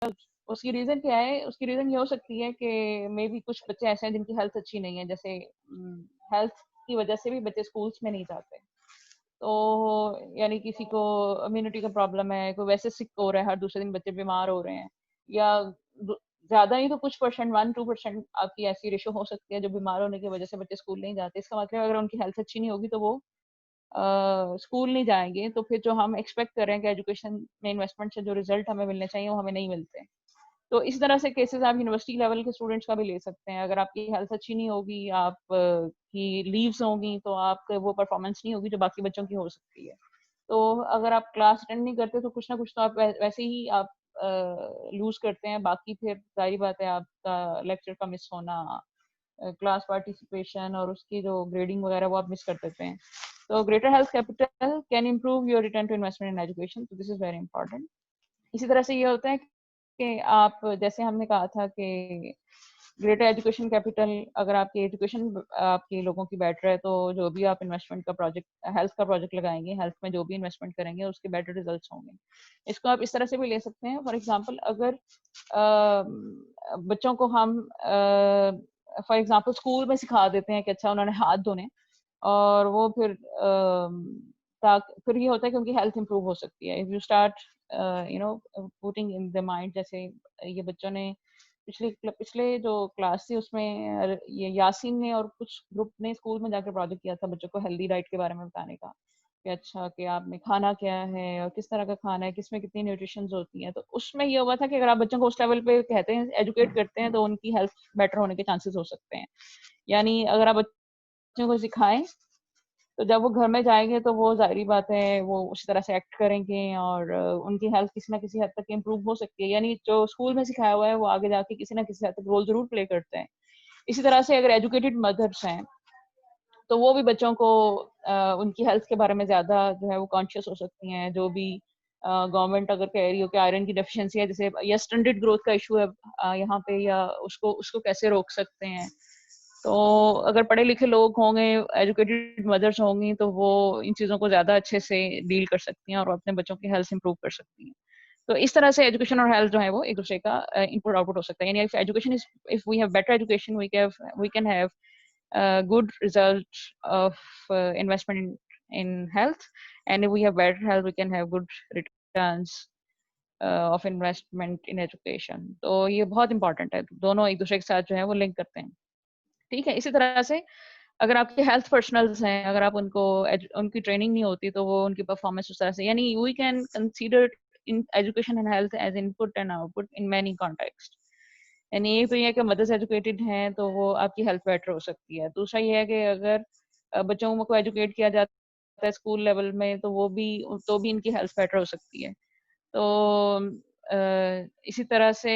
उसकी रीज़न क्या है? उसकी रीज़न ये हो सकती है कि मे बी कुछ बच्चे ऐसे हैं जिनकी हेल्थ अच्छी नहीं है, जैसे हेल्थ की वजह से भी बच्चे स्कूल्स में नहीं जाते। तो यानी किसी को इम्यूनिटी का प्रॉब्लम है, कोई वैसे सिक हो रहा है, हर दूसरे दिन बच्चे बीमार हो रहे हैं, या ज़्यादा नहीं तो कुछ परसेंट 1-2% आपकी ऐसी रेशो हो सकती है जो बीमार होने की वजह से बच्चे स्कूल नहीं जाते। इसका मतलब अगर उनकी हेल्थ अच्छी नहीं होगी तो वो स्कूल नहीं जाएँगे, तो फिर जो हम एक्सपेक्ट कर रहे हैं कि एजुकेशन में इन्वेस्टमेंट से जो रिज़ल्ट हमें मिलने चाहिए, वो हमें नहीं मिलते। तो इस तरह से केसेस आप यूनिवर्सिटी लेवल के स्टूडेंट्स का भी ले सकते हैं। अगर आपकी हेल्थ अच्छी नहीं होगी, आप की लीव्स होंगी, तो आपका वो परफॉर्मेंस नहीं होगी जो बाकी बच्चों की हो सकती है। तो अगर आप क्लास अटेंड नहीं करते, तो कुछ ना कुछ तो आप वैसे ही आप लूज़ करते हैं। बाकी फिर ज़ाहिर बात है आपका लेक्चर का मिस होना, क्लास पार्टिसिपेशन और उसकी जो ग्रेडिंग वगैरह वो आप मिस कर देते हैं। तो greater health capital can improve your return to investment in education, तो दिस इज़ वेरी इंपॉर्टेंट। इसी तरह से ये होता है कि आप, जैसे हमने कहा था कि ग्रेटर एजुकेशन कैपिटल, अगर आपकी एजुकेशन आपके लोगों की बेटर है, तो जो भी आप इन्वेस्टमेंट का प्रोजेक्ट, हेल्थ का प्रोजेक्ट लगाएंगे, हेल्थ में जो भी इन्वेस्टमेंट करेंगे उसके बेटर रिजल्ट्स होंगे। इसको आप इस तरह से भी ले सकते हैं। फॉर एग्जांपल, अगर बच्चों को हम फॉर एग्जांपल स्कूल में सिखा देते हैं कि अच्छा उन्होंने हाथ धोने, और वो फिर फिर ये होता है कि उनकी हेल्थ इंप्रूव हो सकती है। If you start putting in the mind, जैसे ये बच्चों ने पिछले जो क्लास थी उसमें ये यासीन ने और कुछ ग्रुप ने स्कूल में जाकर प्रोजेक्ट किया था बच्चों को हेल्दी डाइट के बारे में बताने का, कि अच्छा कि आपने खाना क्या है और किस तरह का खाना है, किसमें कितनी न्यूट्रिशंस होती हैं। तो उसमें ये हुआ था कि अगर आप बच्चों को उस लेवल पे कहते हैं, एजुकेट करते हैं, तो उनकी हेल्थ बेटर होने के चांसेस हो सकते हैं। यानी अगर आप बच्चों को सिखाएं, तो जब वो घर में जाएँगे तो वो ज़ाहिर-सी बात है वो उसी तरह से एक्ट करेंगे, और उनकी हेल्थ किसी न किसी हद तक इम्प्रूव हो सकती है। यानी जो स्कूल में सिखाया हुआ है वो आगे जाके किसी न किसी हद तक रोल ज़रूर प्ले करते हैं। इसी तरह से अगर एजुकेटेड मदर्स हैं, तो वो भी बच्चों को उनकी हेल्थ के बारे में ज़्यादा जो है वो कॉन्शियस हो सकती हैं। जो भी गवर्नमेंट अगर कह रही हो कि आयरन की डेफिशिएंसी है, जैसे या स्टंटेड ग्रोथ का इश्यू है यहाँ पे, या उसको उसको कैसे रोक सकते हैं। तो अगर पढ़े लिखे लोग होंगे, एजुकेटेड मदर्स होंगी, तो वो इन चीज़ों को ज़्यादा अच्छे से डील कर सकती हैं और अपने बच्चों की हेल्थ इंप्रूव कर सकती हैं। तो इस तरह से एजुकेशन और हेल्थ जो है वो एक दूसरे का इनपुट आउटपुट हो सकता है। यानी if we have better education, we can have good result of investment in health, and if we have better health we can have good returns of investment in education। तो ये बहुत important है, दोनों एक दूसरे के साथ जो है वो लिंक करते हैं। ठीक है, इसी तरह से अगर आपके हेल्थ प्रोफेशनल्स हैं, अगर आप उनकी ट्रेनिंग नहीं होती, तो वो उनकी परफॉर्मेंस उस तरह से, यानी we can consider in education and health as input and output in many context. यानी एक तो ये है कि मदर्स एजुकेटेड हैं तो वो आपकी हेल्थ बेटर हो सकती है। दूसरा ये है कि अगर बच्चों को एजुकेट किया जाता है स्कूल लेवल में, तो भी इनकी हेल्थ बेटर हो सकती है। तो इसी तरह से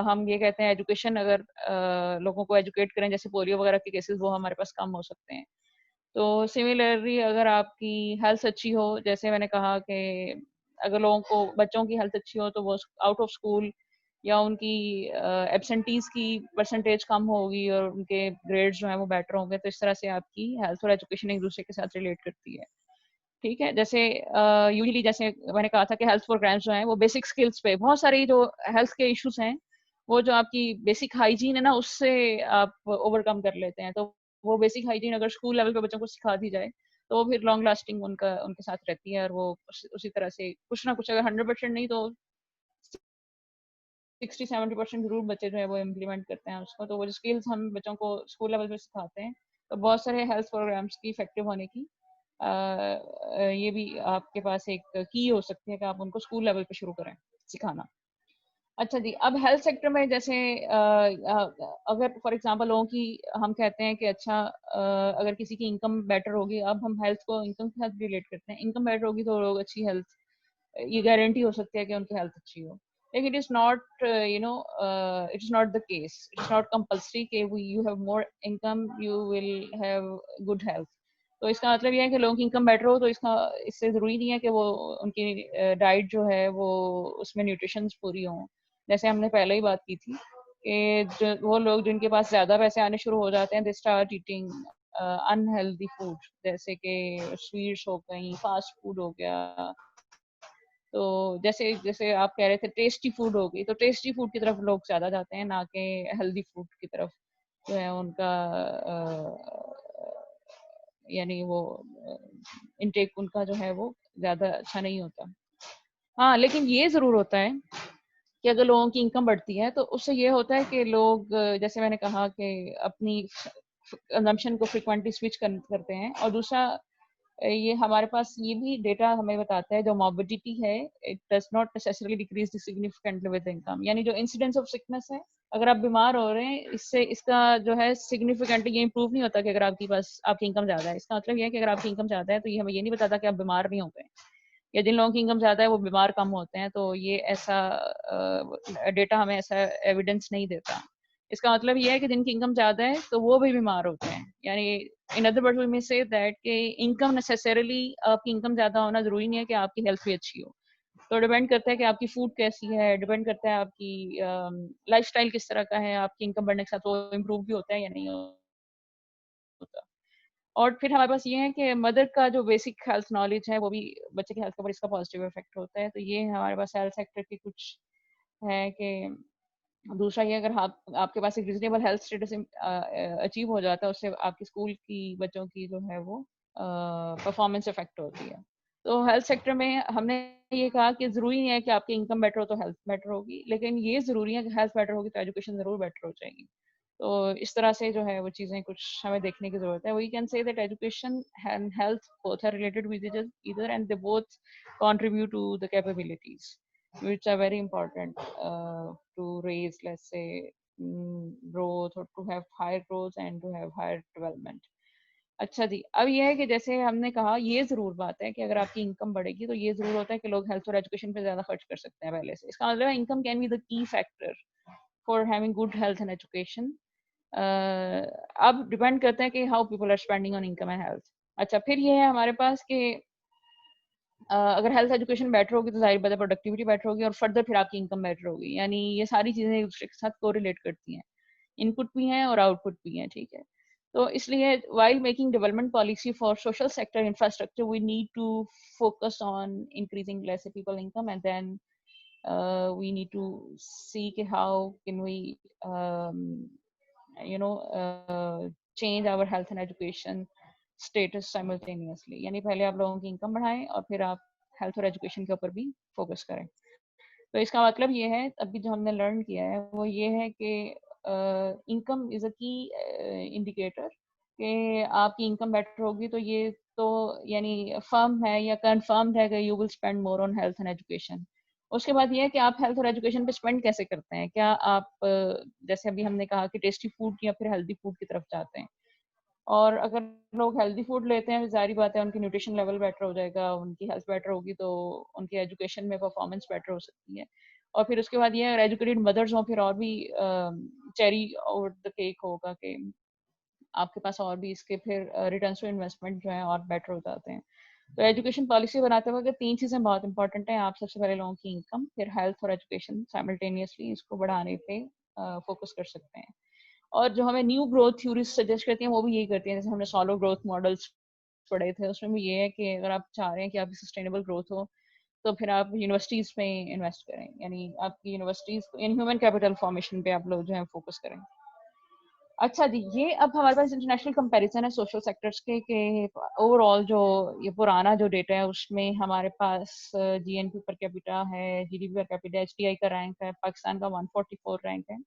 हम ये कहते हैं, एजुकेशन अगर लोगों को एजुकेट करें, जैसे पोलियो वगैरह के केसेस, वो हमारे पास कम हो सकते हैं। तो सिमिलरली अगर आपकी हेल्थ अच्छी हो, जैसे मैंने कहा कि अगर लोगों को, बच्चों की हेल्थ अच्छी हो, तो वो आउट ऑफ स्कूल या उनकी एब्सेंटीज की परसेंटेज कम होगी और उनके ग्रेड्स जो हैं वो बेटर होंगे। तो इस तरह से आपकी हेल्थ और एजुकेशन एक दूसरे के साथ रिलेट करती है। ठीक है, जैसे यूजुअली जैसे मैंने कहा था कि हेल्थ प्रोग्राम्स जो हैं वो बेसिक स्किल्स पे, बहुत सारी जो हेल्थ के इश्यूज हैं, वो जो आपकी बेसिक हाइजीन है ना, उससे आप ओवरकम कर लेते हैं। तो वो बेसिक हाइजीन अगर स्कूल लेवल पे बच्चों को सिखा दी जाए, तो वो फिर लॉन्ग लास्टिंग उनके साथ रहती है, और वो उसी तरह से कुछ ना कुछ, अगर 100% नहीं तो 60-70% जरूर बच्चे जो है वो इम्प्लीमेंट करते हैं उसको। तो वो जो स्किल्स हम बच्चों को स्कूल लेवल पे सिखाते हैं, तो बहुत सारे हेल्थ प्रोग्राम्स की इफेक्टिव होने की ये भी आपके पास एक की हो सकती है कि आप उनको स्कूल लेवल पे शुरू करें सिखाना। अच्छा जी, अब हेल्थ सेक्टर में जैसे अगर फॉर एग्जांपल लोगों की, हम कहते हैं कि अच्छा अगर किसी की इनकम बेटर होगी, अब हम हेल्थ को इनकम के साथ रिलेट करते हैं, इनकम बेटर होगी तो लोग अच्छी हेल्थ, ये गारंटी हो सकती है कि उनकी हेल्थ अच्छी हो। लेकिन it is not the case, it is not compulsory कि you have more income you will have good health. तो इसका मतलब ये है कि लोगों की इनकम बेटर हो, तो इससे ज़रूरी नहीं है कि वो उनकी डाइट जो है वो उसमें न्यूट्रिशंस पूरी हों। जैसे हमने पहले ही बात की थी कि वो लोग जिनके पास ज़्यादा पैसे आने शुरू हो जाते हैं, they start eating unhealthy food, जैसे कि स्वीट्स हो गई, फास्ट फूड हो गया, तो जैसे जैसे आप कह रहे थे टेस्टी फूड हो गई, तो टेस्टी फूड की तरफ लोग ज़्यादा जाते हैं, ना कि हेल्दी फूड की तरफ जो है उनका यानी वो इनटेक उनका जो है वो ज़्यादा अच्छा नहीं होता। हाँ, लेकिन ये ज़रूर होता है कि अगर लोगों की इनकम बढ़ती है तो उससे ये होता है कि लोग जैसे मैंने कहा कि अपनी कंजम्पशन को फ्रिक्वेंटली स्विच करते हैं। और दूसरा ये हमारे पास ये भी डेटा हमें बताता है जो मॉर्बिडिटी है it does not necessarily decrease significantly with income. यानी जो इंसिडेंस ऑफ सिकनेस है, अगर आप बीमार हो रहे हैं, इससे इसका जो है सिग्निफिकेंटली ये इंप्रूव नहीं होता कि अगर आपके पास आपकी इनकम ज्यादा है। इसका मतलब ये है कि अगर आपकी इनकम ज्यादा है तो ये हमें ये नहीं बताता कि आप बीमार नहीं हो गए, या जिन लोगों की इनकम ज्यादा है वो बीमार कम होते हैं। तो ये ऐसा डेटा हमें ऐसा एविडेंस नहीं देता। इसका मतलब ये है कि जिनकी इनकम ज्यादा है तो वो भी बीमार होते हैं। यानी in other words we may say that कि इनकम नेसेसरली, आपकी इनकम ज्यादा होना जरूरी नहीं है कि आपकी हेल्थ भी अच्छी हो। तो डिपेंड करता है कि आपकी फूड कैसी है, डिपेंड करता है आपकी लाइफस्टाइल किस तरह का है, आपकी इनकम बढ़ने के साथ वो इम्प्रूव भी होता है या नहीं होता। और फिर हमारे पास ये है कि मदर का जो बेसिक हेल्थ नॉलेज है वो भी बच्चे की हेल्थ के ऊपर इसका पॉजिटिव इफेक्ट होता है। तो ये हमारे पास हेल्थ सेक्टर के कुछ है कि दूसरा ये, अगर आप आपके पास एक रीजनेबल हेल्थ स्टेटस अचीव हो जाता है, उससे आपके स्कूल की बच्चों की जो है वो परफॉर्मेंस इफेक्ट होती है। तो हेल्थ सेक्टर में हमने ये कहा कि ज़रूरी नहीं है कि आपकी इनकम बेटर हो तो हेल्थ बेटर होगी, लेकिन ये ज़रूरी है कि हेल्थ बेटर होगी तो एजुकेशन ज़रूर बेटर हो जाएगी। तो इस तरह से जो है वो चीज़ें कुछ हमें देखने की ज़रूरत है। We can say that education and health both are related with either and they both contribute to the capabilities which are very important to raise, let's say, growth, or to have higher growth and to have higher development. अच्छा जी, अब ये है कि जैसे हमने कहा, ये ज़रूर बात है कि अगर आपकी इनकम बढ़ेगी तो ये ज़रूर होता है कि लोग हेल्थ और एजुकेशन पे ज़्यादा खर्च कर सकते हैं पहले से। इसका मतलब है income can be the key factor for having good health and education. अब डिपेंड करता है कि how people are spending on income and health. अच्छा, फिर ये है हमारे पास कि अगर हेल्थ एजुकेशन बेटर होगी तो जाहिर बात है प्रोडक्टिविटी बेटर होगी और फर्दर फिर आपकी इनकम बेटर होगी। यानी ये सारी चीज़ें एक दूसरे के साथ कोरिलेट करती हैं, इनपुट भी हैं और आउटपुट भी हैं, ठीक है। तो इसलिए while making development policy for social sector infrastructure we need to focus on increasing less people income, and then we need to see कि how can we um, you know change our health and education status simultaneously। यानी पहले आप लोगों की income बढ़ाएं और फिर आप हेल्थ और एजुकेशन के ऊपर भी फोकस करें। तो इसका मतलब ये है, अभी जो हमने लर्न किया है वो ये है कि इनकम इज अ की इंडिकेटर, कि आपकी इनकम बेटर होगी तो ये तो यानी फर्म है या कंफर्म्ड है कि you will spend more on health and education. उसके बाद ये है कि आप हेल्थ और एजुकेशन पे स्पेंड कैसे करते हैं। क्या आप जैसे अभी हमने कहा कि टेस्टी फूड या फिर हेल्दी फूड की तरफ जाते हैं, और अगर लोग हेल्दी फूड लेते हैं, जाहिर बात है उनकी न्यूट्रिशन लेवल बेटर हो जाएगा, उनकी हेल्थ बेटर होगी तो उनकी एजुकेशन में परफॉर्मेंस बेटर हो सकती है। और फिर उसके बाद ये, अगर एजुकेटेड मदर्स हों फिर और भी चेरी और द केक होगा कि आपके पास और भी इसके फिर रिटर्न टू इन्वेस्टमेंट जो है और बेटर हो जाते हैं। तो एजुकेशन पॉलिसी बनाते वक्त तीन चीज़ें बहुत इंपॉर्टेंट हैं। आप सबसे पहले लोगों की इनकम, फिर हेल्थ और एजुकेशन साइमल्टेनियसली इसको बढ़ाने पे फोकस कर सकते हैं। और जो हमें न्यू ग्रोथ थ्योरीज सजेस्ट करती हैं वो भी यही करती हैं। जैसे हमने सॉलो ग्रोथ मॉडल्स पढ़े थे, उसमें भी ये है कि अगर आप चाह रहे हैं कि आपकी सस्टेनेबल ग्रोथ हो तो फिर आप यूनिवर्सिटीज में इन्वेस्ट करें, यानी आपकी universities in human capital formation पे आप लोग जो है फोकस करें। अच्छा जी, ये अब हमारे पास इंटरनेशनल कंपैरिजन है सोशल सेक्टर्स के ओवरऑल जो ये पुराना जो डेटा है उसमें हमारे पास जीएनपी पर कैपिटा है, जीडीपी पर कैपिटा, एचडीआई का रैंक है, पाकिस्तान का 144 रैंक है।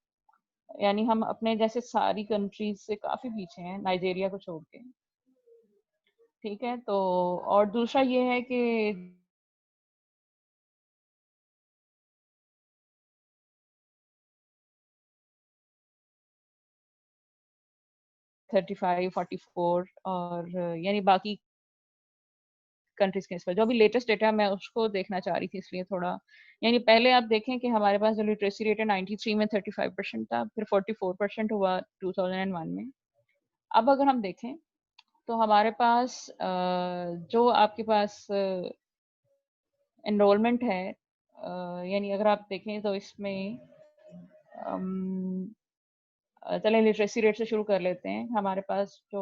यानी हम अपने जैसे सारी कंट्रीज से काफी पीछे हैं, नाइजीरिया को छोड़ के, ठीक है। तो और दूसरा ये है कि 35, 44 और यानी बाकी कंट्रीज के इस पर जो अभी लेटेस्ट डेटा मैं उसको देखना चाह रही थी, इसलिए थोड़ा, यानी पहले आप देखें कि हमारे पास जो लिटरेसी रेट है 93 में 35% था, फिर 44% हुआ 2001 में। अब अगर हम देखें तो हमारे पास जो आपके पास एनरोलमेंट है, यानी अगर आप देखें तो इसमें चलें लिटरेसी रेट से शुरू कर लेते हैं। हमारे पास जो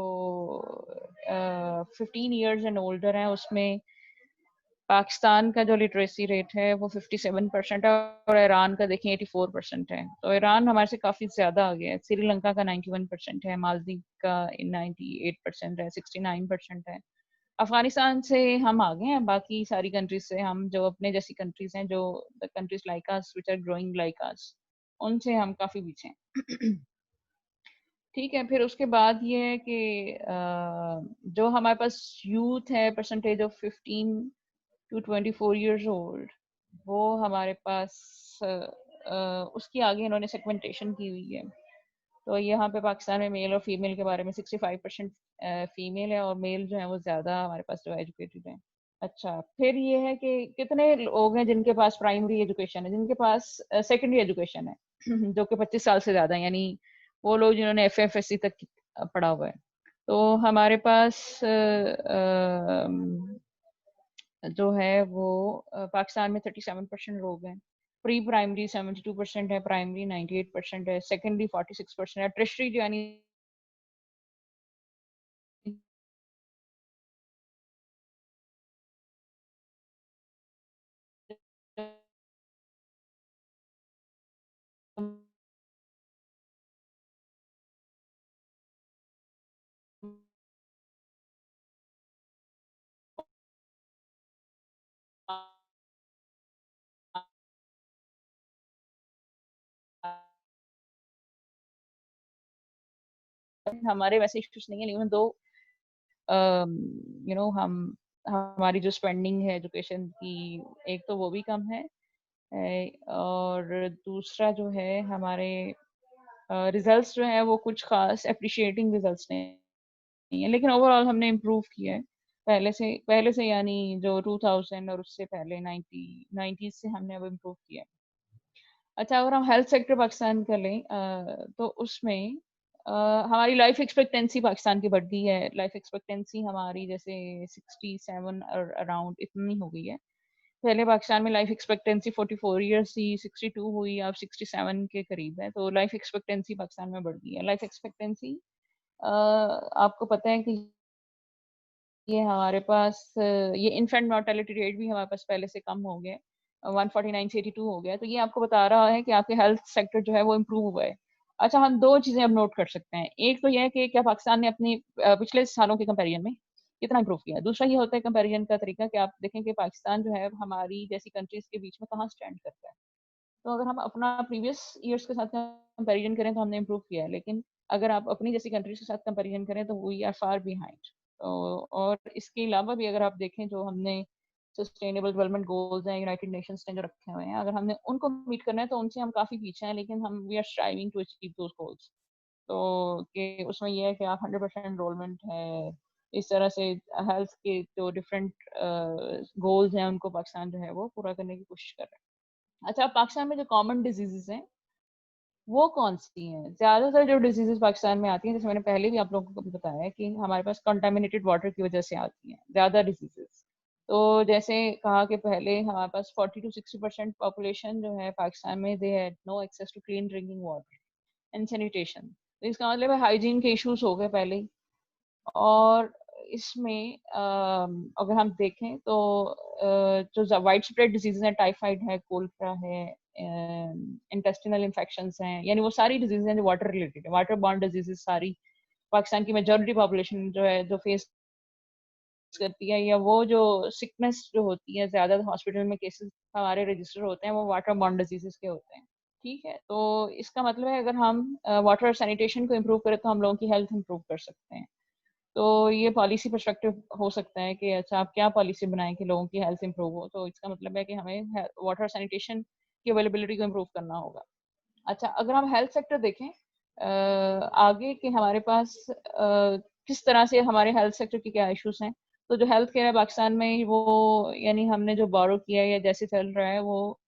15 ईयर्स एंड ओल्डर हैं उसमें पाकिस्तान का जो लिटरेसी रेट है वो 57% है और ईरान का देखें 84% है। तो ईरान हमारे से काफ़ी ज़्यादा आ गया है। श्रीलंका का 91% है, मालदीव का 98% है, 69% है। अफगानिस्तान से हम आगे हैं, बाकी सारी कंट्रीज से हम जो अपने जैसी कंट्रीज हैं, जो countries like us which are growing like us, उनसे हम काफ़ी पीछे हैं। ठीक है, फिर उसके बाद ये है कि जो हमारे पास यूथ है, percentage of 15 to 24 years old, वो हमारे पास उसकी आगे इन्होंने सेगमेंटेशन की हुई है। तो यहाँ पे पाकिस्तान में मेल और फीमेल के बारे में 65% फीमेल है और मेल जो है वो ज़्यादा हमारे पास जो एजुकेटेड है। अच्छा, फिर ये है कि कितने लोग हैं जिनके पास प्राइमरी एजुकेशन है, जिनके पास सेकेंडरी एजुकेशन है जो कि 25 साल से ज़्यादा है, यानी वो लोग जिन्होंने FFSC तक पढ़ा हुआ है। तो हमारे पास जो है वो पाकिस्तान में 37% लोग हैं। प्री प्राइमरी 72% है, प्राइमरी 98% है, सेकेंडरी 46% है, टर्शरी जो यानी हमारे वैसे इश्यूज नहीं है, लेकिन दो हम हमारी जो स्पेंडिंग है एजुकेशन की, एक तो वो भी कम है, और दूसरा जो है हमारे रिजल्ट्स जो है वो कुछ खास अप्रिशिएटिंग रिजल्ट्स नहीं है, लेकिन ओवरऑल हमने इम्प्रूव किया है पहले से यानी जो 2000 और उससे पहले 90s से हमने अब इम्प्रूव किया है। अच्छा, अगर हम हेल्थ सेक्टर पाकिस्तान का लें तो उसमें हमारी लाइफ एक्सपेक्टेंसी पाकिस्तान की बढ़ गई है। लाइफ एक्सपेक्टेंसी हमारी जैसे 67 और अराउंड इतनी हो गई है। पहले पाकिस्तान में लाइफ एक्सपेक्टेंसी 44 ईयर्स थी, 62 हुई, अब 67 के करीब है। तो लाइफ एक्सपेक्टेंसी पाकिस्तान में बढ़ गई है। लाइफ एक्सपेक्टेंसी आपको पता है कि ये हमारे पास ये इन्फेंट मोर्टेलिटी रेट भी हमारे पास पहले से कम हो गया है, 149 से 82 हो गया है। तो ये आपको बता रहा है कि आपके हेल्थ सेक्टर जो है वो इम्प्रूव हुआ है। अच्छा, हम दो चीजें अब नोट कर सकते हैं। एक तो यह है कि क्या पाकिस्तान ने अपनी पिछले सालों के कंपैरिजन में कितना इम्प्रूव किया है। दूसरा ये होता है कंपैरिजन का तरीका कि आप देखें कि पाकिस्तान जो है हमारी जैसी कंट्रीज के बीच में कहाँ स्टैंड करता है। तो अगर हम अपना प्रीवियस ईयर्स के साथ कंपैरिजन करें तो हमने इम्प्रूव किया है, लेकिन अगर आप अपनी जैसी कंट्रीज के साथ कंपैरिजन करें तो वी आर फार बिहाइंड। तो और इसके अलावा भी अगर आप देखें, जो हमने सस्टेनेबल डेवलपमेंट गोल्स हैं यूनाइटेड नेशंस ने जो रखे हुए हैं, अगर हमने उनको मीट करना है तो उनसे हम काफ़ी पीछे हैं, लेकिन हम we are striving to achieve those goals. तो कि उसमें यह है कि आप 100% एनरोलमेंट है, इस तरह से हेल्थ के जो डिफरेंट गोल्स हैं उनको पाकिस्तान जो है वो पूरा करने की कोशिश कर रहे हैं। अच्छा, पाकिस्तान में जो कॉमन डिजीजेस हैं वो कौन सी हैं? ज्यादातर जो डिजीजेस पाकिस्तान में आती हैं, जैसे मैंने पहले भी आप लोगों को भी बताया है कि हमारे पास कंटामिनेटेड वाटर की वजह से आती हैं ज्यादा डिजीजेस। तो जैसे कहा कि पहले हमारे पास 40 टू 60% पॉपुलेशन जो है पाकिस्तान में, they had no access to clean drinking water and sanitation. तो इसका मतलब है हाइजीन के इश्यूज हो गए पहले ही। और इसमें अगर हम देखें तो जो वाइड स्प्रेड डिजीज हैं, टाइफाइड है, कोलरा है, इंटेस्टिनल इन्फेक्शंस हैं, यानी वो सारी डिजीज हैं जो वाटर रिलेटेड है, वाटर बॉर्न डिजीजेस सारी पाकिस्तान की मेजॉरिटी पॉपुलेशन जो है जो फेस करती है, या वो जो सिकनेस जो होती है, ज्यादा हॉस्पिटल में केसेस हमारे रजिस्टर होते हैं वो वाटर बॉर्न डिजीजेस के होते हैं। ठीक है, तो इसका मतलब है अगर हम वाटर सैनिटेशन को इम्प्रूव करें तो हम लोगों की हेल्थ इम्प्रूव कर सकते हैं। तो ये पॉलिसी पर्सपेक्टिव हो सकता है कि अच्छा आप क्या पॉलिसी बनाएं कि लोगों की हेल्थ इंप्रूव हो। तो इसका मतलब है कि हमें वाटर सैनिटेशन की अवेलेबिलिटी को इम्प्रूव करना होगा। अच्छा, अगर हम हेल्थ सेक्टर देखें आगे के हमारे पास किस तरह से हमारे हेल्थ सेक्टर के क्या इश्यूज हैं, तो जो हेल्थ केयर है पाकिस्तान में वो, यानी हमने जो बोरो किया है या जैसे चल रहा है वो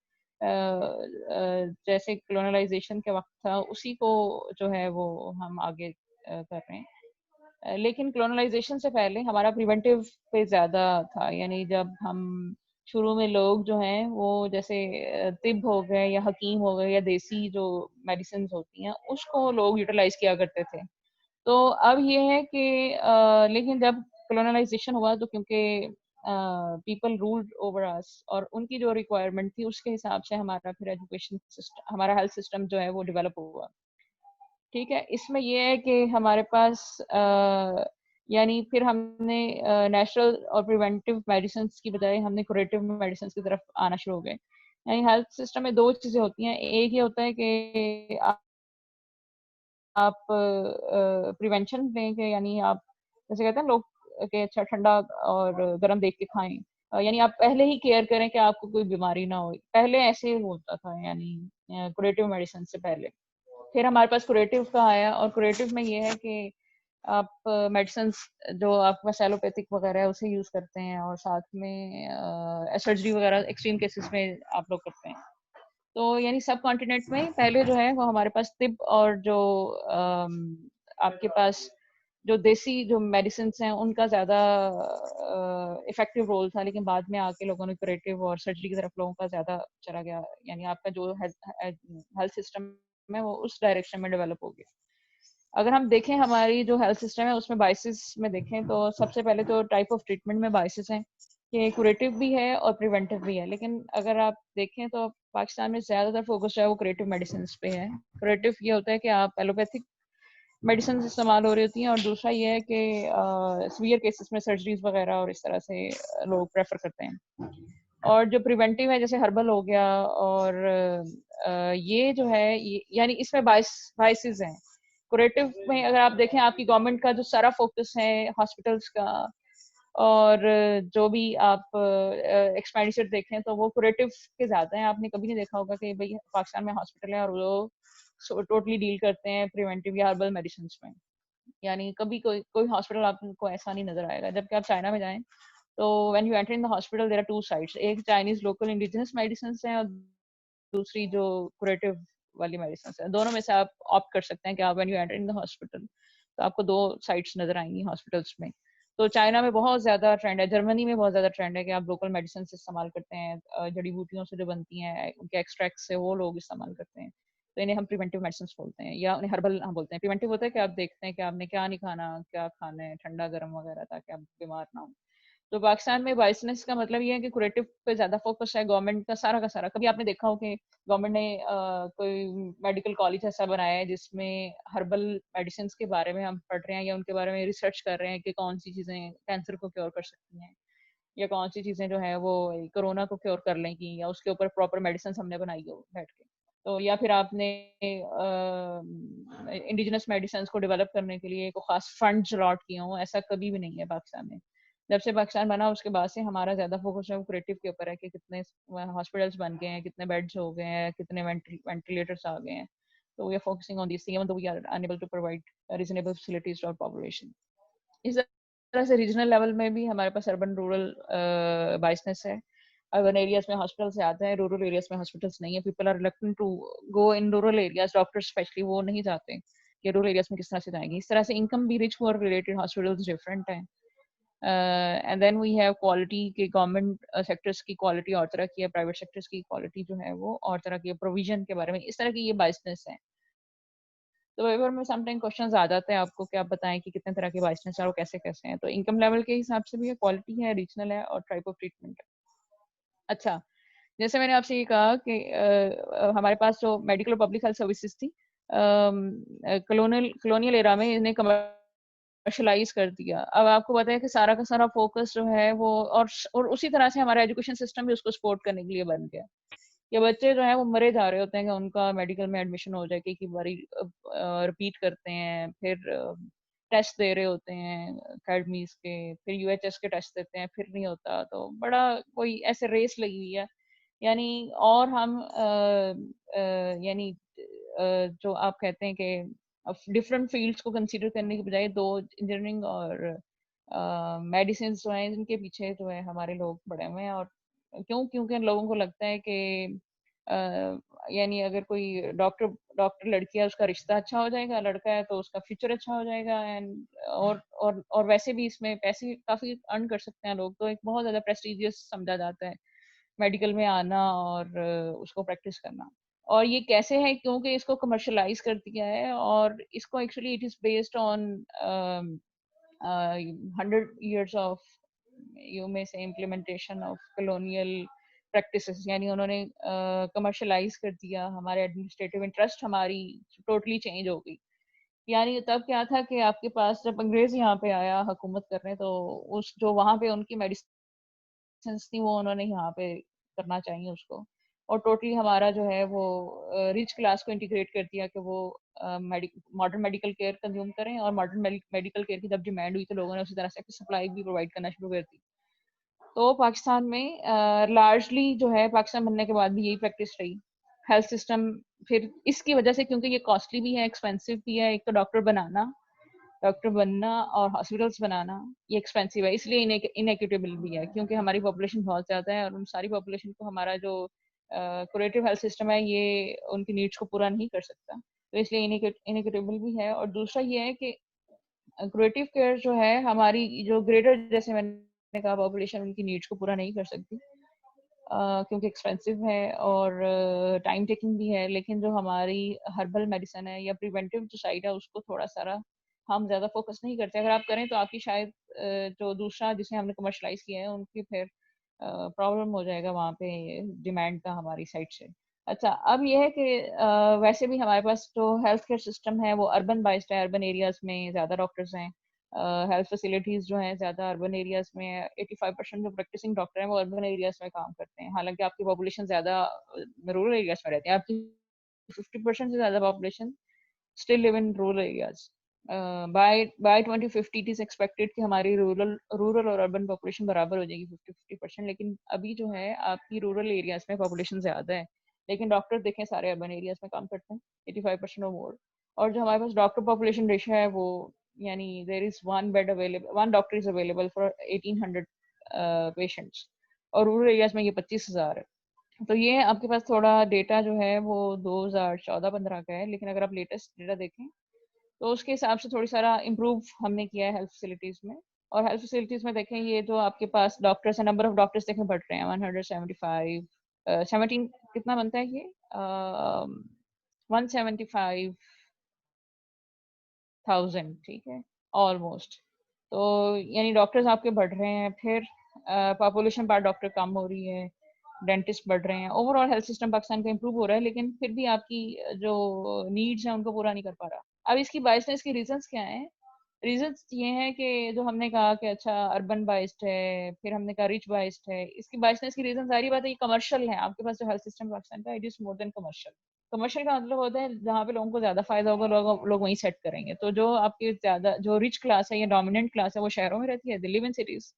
जैसे कॉलोनाइजेशन के वक्त था उसी को जो है वो हम आगे कर रहे हैं। लेकिन कॉलोनाइजेशन से पहले हमारा प्रिवेंटिव पे ज़्यादा था, यानी जब हम शुरू में लोग जो हैं वो जैसे तिब हो गए या हकीम हो गए या देसी जो मेडिसिन होती हैं उसको लोग यूटिलाइज किया करते थे। तो अब ये है कि लेकिन जब कॉलोनाइजेशन हुआ तो क्योंकि पीपल रूल्ड ओवर अस, और उनकी जो रिक्वायरमेंट थी उसके हिसाब से हमारा फिर एजुकेशन सिस्टम, हमारा हेल्थ सिस्टम जो है वो डेवलप हुआ। ठीक है, इसमें ये है कि हमारे पास यानी फिर हमने नेचुरल और प्रिवेंटिव मेडिसिन की बजाय हमने कुरेटिव मेडिसिन की तरफ आना शुरू हो गए। यानी हेल्थ सिस्टम में दो चीजें होती हैं, एक ये होता है कि आप प्रिवेंशन दें कि यानी आप जैसे कहते हैं लोग कि अच्छा ठंडा और गर्म देख के खाएं, यानी आप पहले ही केयर करें कि आपको कोई बीमारी ना हो। पहले ऐसे होता था, यानी कुरेटिव मेडिसिन से पहले। फिर हमारे पास कुरेटिव का आया, और कुरेटिव में ये है कि आप मेडिसिन जो आपके पास एलोपैथिक वगैरह है उसे यूज करते हैं, और साथ में सर्जरी वगैरह एक्सट्रीम केसेस में आप लोग करते हैं। तो यानी सब कॉन्टिनेंट में पहले जो है वो हमारे पास तिब और जो आपके पास जो देसी जो मेडिसिन हैं उनका ज्यादा इफेक्टिव रोल था, लेकिन बाद में आके लोगों ने क्रिएटिव और सर्जरी की तरफ लोगों का ज्यादा चला गया। यानी आपका जो हेल्थ सिस्टम है वो उस डायरेक्शन में डेवलप हो गया। अगर हम देखें हमारी जो हेल्थ सिस्टम है उसमें बाइसिस में देखें तो सबसे पहले तो टाइप ऑफ ट्रीटमेंट में बाइसिस हैं कि कुरेटिव भी है और प्रिवेंटिव भी है। लेकिन अगर आप देखें तो पाकिस्तान में ज्यादातर फोकस जो है वो कुरेटिव मेडिसिन पे है। कुरेटिव ये होता है कि आप एलोपैथिक मेडिसिन इस्तेमाल हो रही होती हैं, और दूसरा ये है कि सीवियर केसेस में सर्जरीज वगैरह और इस तरह से लोग प्रेफर करते हैं। और जो प्रिवेंटिव है जैसे हर्बल हो गया, और ये जो है यानी इसमें बाइसेस हैं। कुरेटिव में अगर आप देखें आपकी गवर्नमेंट का जो सारा फोकस है हॉस्पिटल्स का, और जो भी आप एक्सपेंडिचर देखें तो वो कुरेटिव के ज्यादा है। आपने कभी नहीं देखा होगा कि भाई पाकिस्तान में हॉस्पिटल है और वो टोटली डील करते हैं प्रिवेंटिव या हर्बल मेडिसिन में। यानी कभी कोई कोई हॉस्पिटल आपको ऐसा नहीं नजर आएगा। जबकि आप चाइना में जाएं तो when you enter in the hospital there are two sides, एक चाइनीज लोकल इंडिजिनस मेडिसिन है और दूसरी जो कुरेटिव वाली मेडिसिन है। दोनों में से आप ऑप्ट कर सकते हैं कि आप when you enter in the hospital तो आपको दो साइट्स नजर आएंगी हॉस्पिटल्स में। तो चाइना में बहुत ज्यादा ट्रेंड है, जर्मनी में बहुत ज्यादा ट्रेंड है कि आप लोकल मेडिसिन इस्तेमाल करते हैं, जड़ी बूटियों से जो बनती हैं उनके एक्सट्रैक्ट से वो लोग इस्तेमाल करते हैं। तो इन्हें हम प्रिवेंटिव मेडिसिन बोलते हैं, या उन्हें हर्बल हम बोलते हैं। प्रिवेंटिव होता है कि आप देखते हैं कि आपने क्या नहीं खाना, क्या खाना है ठंडा गर्म वगैरह, ताकि आप बीमार ना हो। तो पाकिस्तान में बाइसनेस का मतलब ये है कि कुरेटिव पे ज्यादा फोकस है गवर्नमेंट का सारा। कभी आपने देखा हो कि गवर्नमेंट ने कोई मेडिकल कॉलेज ऐसा बनाया है जिसमें हर्बल मेडिसिन के बारे में हम पढ़ रहे हैं या उनके बारे में रिसर्च कर रहे हैं कि कौन सी चीजें कैंसर को क्योर कर सकती हैं, या कौन सी चीजें जो है वो कोरोना को क्योर कर लेंगी, या उसके ऊपर प्रॉपर मेडिसिन हमने बनाई हो बैठ के। तो या फिर आपने इंडिजिनस मेडिसिन को डेवलप करने के लिए कोई खास फंड अलॉट किए हों, ऐसा कभी भी नहीं है पाकिस्तान में। जब से पाकिस्तान बना उसके बाद से हमारा ज्यादा फोकस है वो क्रिएटिव के ऊपर है कि कितने हॉस्पिटल्स बन गए हैं, कितने बेड्स हो गए हैं, कितने वेंटिलेटर्स आ गए हैं। तो we are focusing on this thing, तो we are unable to provide reasonable facilities to our population. इस तरह से रीजनल लेवल में भी हमारे पास अर्बन रूरल बाइसनेस है। अर्बन एरियाज में हॉस्पिटल से आते हैं, रूरल एरियाज में हॉस्पिटल्स नहीं है। People are reluctant to go in rural areas, doctors specially वो नहीं जाते कि रूरल एरियाज में किस तरह से जाएंगे। इस तरह से इनकम भी rich poor related hospitals different हैं। And then we have quality के गवर्नमेंट सेक्टर्स की क्वालिटी और तरह की है, प्राइवेट सेक्टर्स की क्वालिटी जो है वो और तरह की है। प्रोविजन के बारे में इस तरह की ये बाइसनेस है। तो वेबर में समटाइम क्वेश्चंस आ जाते हैं आपको कि आप बताएं कि कितने तरह के बाइसनेस है और कैसे कैसे हैं। तो इनकम लेवल के हिसाब से भी है, क्वालिटी है, रीजनल है और टाइप ऑफ ट्रीटमेंट है। अच्छा, जैसे मैंने आपसे ये कहा कि हमारे पास जो मेडिकल पब्लिक हेल्थ सर्विसेज थी कॉलोनियल एरा में इन्हें कमर्शलाइज कर दिया। अब आपको पता है कि सारा का सारा फोकस जो है वो और उसी तरह से हमारा एजुकेशन सिस्टम भी उसको सपोर्ट करने के लिए बन गया। ये बच्चे जो है वो मरे जा रहे होते हैं कि उनका मेडिकल में एडमिशन हो जाए, कि बारी रिपीट करते हैं, फिर टेस्ट दे रहे होते हैं अकेडमीज के, फिर यूएचएस के टेस्ट देते हैं, फिर नहीं होता। तो बड़ा कोई ऐसे रेस लगी हुई है। यानी और हम यानी जो आप कहते हैं कि डिफरेंट फील्ड्स को कंसीडर करने के बजाय दो इंजीनियरिंग और मेडिसिन जो है इनके पीछे जो है हमारे लोग पड़े हुए हैं। और क्योंकि लोगों को लगता है कि अ, यानी अगर कोई डॉक्टर डॉक्टर लड़की है उसका रिश्ता अच्छा हो जाएगा, लड़का है तो उसका फ्यूचर अच्छा हो जाएगा। एंड और वैसे भी इसमें पैसे काफी अर्न कर सकते हैं लोग। तो एक बहुत ज्यादा प्रेस्टिजियस समझा जाता है मेडिकल में आना और उसको प्रैक्टिस करना। और ये कैसे है, क्योंकि इसको कमर्शलाइज कर दिया है, और इसको actually it is based on 100 years of you may से इम्प्लीमेंटेशन ऑफ कॉलोनियल प्रैक्टिसेस, यानी उन्होंने कमर्शलाइज कर दिया, हमारे एडमिनिस्ट्रेटिव इंटरेस्ट हमारी टोटली चेंज हो गई। यानी तब क्या था कि आपके पास जब अंग्रेज यहाँ पे आया हुकूमत करने, तो उस जो वहाँ पे उनकी मेडिसिन थी वो उन्होंने यहाँ पे करना चाहिए उसको, और टोटली हमारा जो है वो रिच क्लास को इंटीग्रेट कर दिया कि वो मॉडर्न मेडिकल केयर कंज्यूम करें, और मॉडर्न मेडिकल केयर की जब डिमांड हुई तो लोगों ने उसी तरह से सप्लाई भी प्रोवाइड करना शुरू कर दी। तो पाकिस्तान में लार्जली जो है पाकिस्तान बनने के बाद भी यही प्रैक्टिस रही। हेल्थ सिस्टम फिर इसकी वजह से, क्योंकि ये कॉस्टली भी है, एक्सपेंसिव भी है, एक तो डॉक्टर बनना और हॉस्पिटल्स बनाना ये एक्सपेंसिव है, इसलिए इनएक्यूटेबल भी है, क्योंकि हमारी पॉपुलेशन बहुत ज़्यादा है और उन सारी पॉपुलेशन को हमारा जो क्यूरेटिव हेल्थ सिस्टम है ये उनकी नीड्स को पूरा नहीं कर सकता, तो इसलिए इनएक्यूटेबल भी है। और दूसरा ये है कि क्रिएटिव केयर जो है हमारी जो ग्रेटर, जैसे मैंने कहा, पॉपुलेशन उनकी नीड्स को पूरा नहीं कर सकती, क्योंकि एक्सपेंसिव है और टाइम टेकिंग भी है। लेकिन जो हमारी हर्बल मेडिसिन है या प्रिवेंटिव जो साइड है उसको थोड़ा सारा हम ज़्यादा फोकस नहीं करते। अगर आप करें तो आपकी शायद जो दूसरा जिसे हमने कमर्शलाइज किया है उनकी फिर प्रॉब्लम हो जाएगा वहाँ पे डिमांड का हमारी साइड से। अच्छा, अब ये है कि वैसे भी हमारे पास जो हेल्थ केयर सिस्टम है वो अर्बन बाइस्ड है, अर्बन एरियाज में ज़्यादा डॉक्टर्स हैं, हेल्थ फैसिलिटीज़ जो हैं ज़्यादा अर्बन एरियाज में है। 85% जो प्रैक्टिसिंग डॉक्टर हैं वो अर्बन एरियाज में काम करते हैं, हालांकि आपकी पॉपुलेशन ज़्यादा रूरल एरियाज में रहती है। आपकी 50% से ज़्यादा population still live in rural areas. By 2050 it is expected कि हमारी रूरल रूरल और अर्बन पॉपुलेशन बराबर हो जाएगी 50-50%। लेकिन अभी जो है आपकी रूरल एरियाज में पॉपुलेशन ज़्यादा है, लेकिन डॉक्टर देखें सारे अर्बन एरियाज में काम करते हैं, 85% और मोर। और जो हमारे पास डॉक्टर पॉपुलेशन रेशियो है वो, यानी there is one bed available, one doctor is available for 1800 patients, और रूरल एरियाज में ये 25,000 है। तो ये आपके पास थोड़ा डेटा जो है वो 2014-15 का है, लेकिन अगर आप लेटेस्ट डेटा देखें तो उसके हिसाब से थोड़ी सारा इम्प्रूव हमने किया है हेल्थ फैसिलिटीज में। और हेल्थ फैसिलिटीज में देखें, ये जो आपके पास डॉक्टर्स है, नंबर ऑफ डॉक्टर्स देखें बढ़ रहे हैं, 175 17 कितना बनता है ये, 175,000, ठीक है, ऑलमोस्ट। तो यानी डॉक्टर्स आपके बढ़ रहे हैं, फिर पॉपुलेशन पर डॉक्टर कम हो रही है, डेंटिस्ट बढ़ रहे हैं, ओवरऑल हेल्थ सिस्टम पाकिस्तान का इम्प्रूव हो रहा है, लेकिन फिर भी आपकी जो नीड्स हैं उनको पूरा नहीं कर पा रहा। अब इसकी बायसनेस के रीजंस क्या हैं? रीजंस ये हैं कि जो हमने कहा कि अच्छा अर्बन बाइस्ड है, फिर हमने कहा रिच बाइस्ड है, इसकी बायसनेस की रीजन सारी बात है ये कमर्शियल है। आपके पास जो हेल्थ सिस्टम पाकिस्तान का, it is more than commercial. Commercial का मतलब होता है जहाँ पे लोगों को ज्यादा फायदा होगा, लोग वहीं सेट करेंगे। तो जो आपके ज्यादा जो रिच क्लास है या डोमिनेंट क्लास है वो शहरों में रहती है, दे लिव इन सिटीज,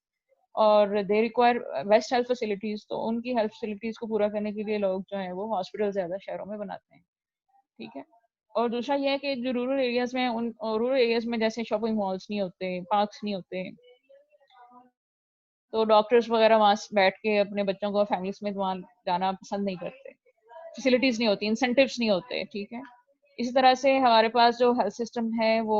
और they require best health facilities, तो उनकी हेल्थ फैसिलिटीज को पूरा करने के लिए लोग जो है वो हॉस्पिटल ज्यादा शहरों में बनाते हैं, ठीक है। और दूसरा ये है कि जो रूरल एरियाज में, उन रूरल एरियाज में जैसे शॉपिंग मॉल्स नहीं होते, पार्क्स नहीं होते, तो डॉक्टर्स वगैरह वहाँ बैठ के अपने बच्चों को फैमिली समेत वहाँ जाना पसंद नहीं करते, फैसिलिटीज नहीं होती, इंसेंटिव्स नहीं होते, ठीक है। इसी तरह से हमारे पास जो हेल्थ सिस्टम है वो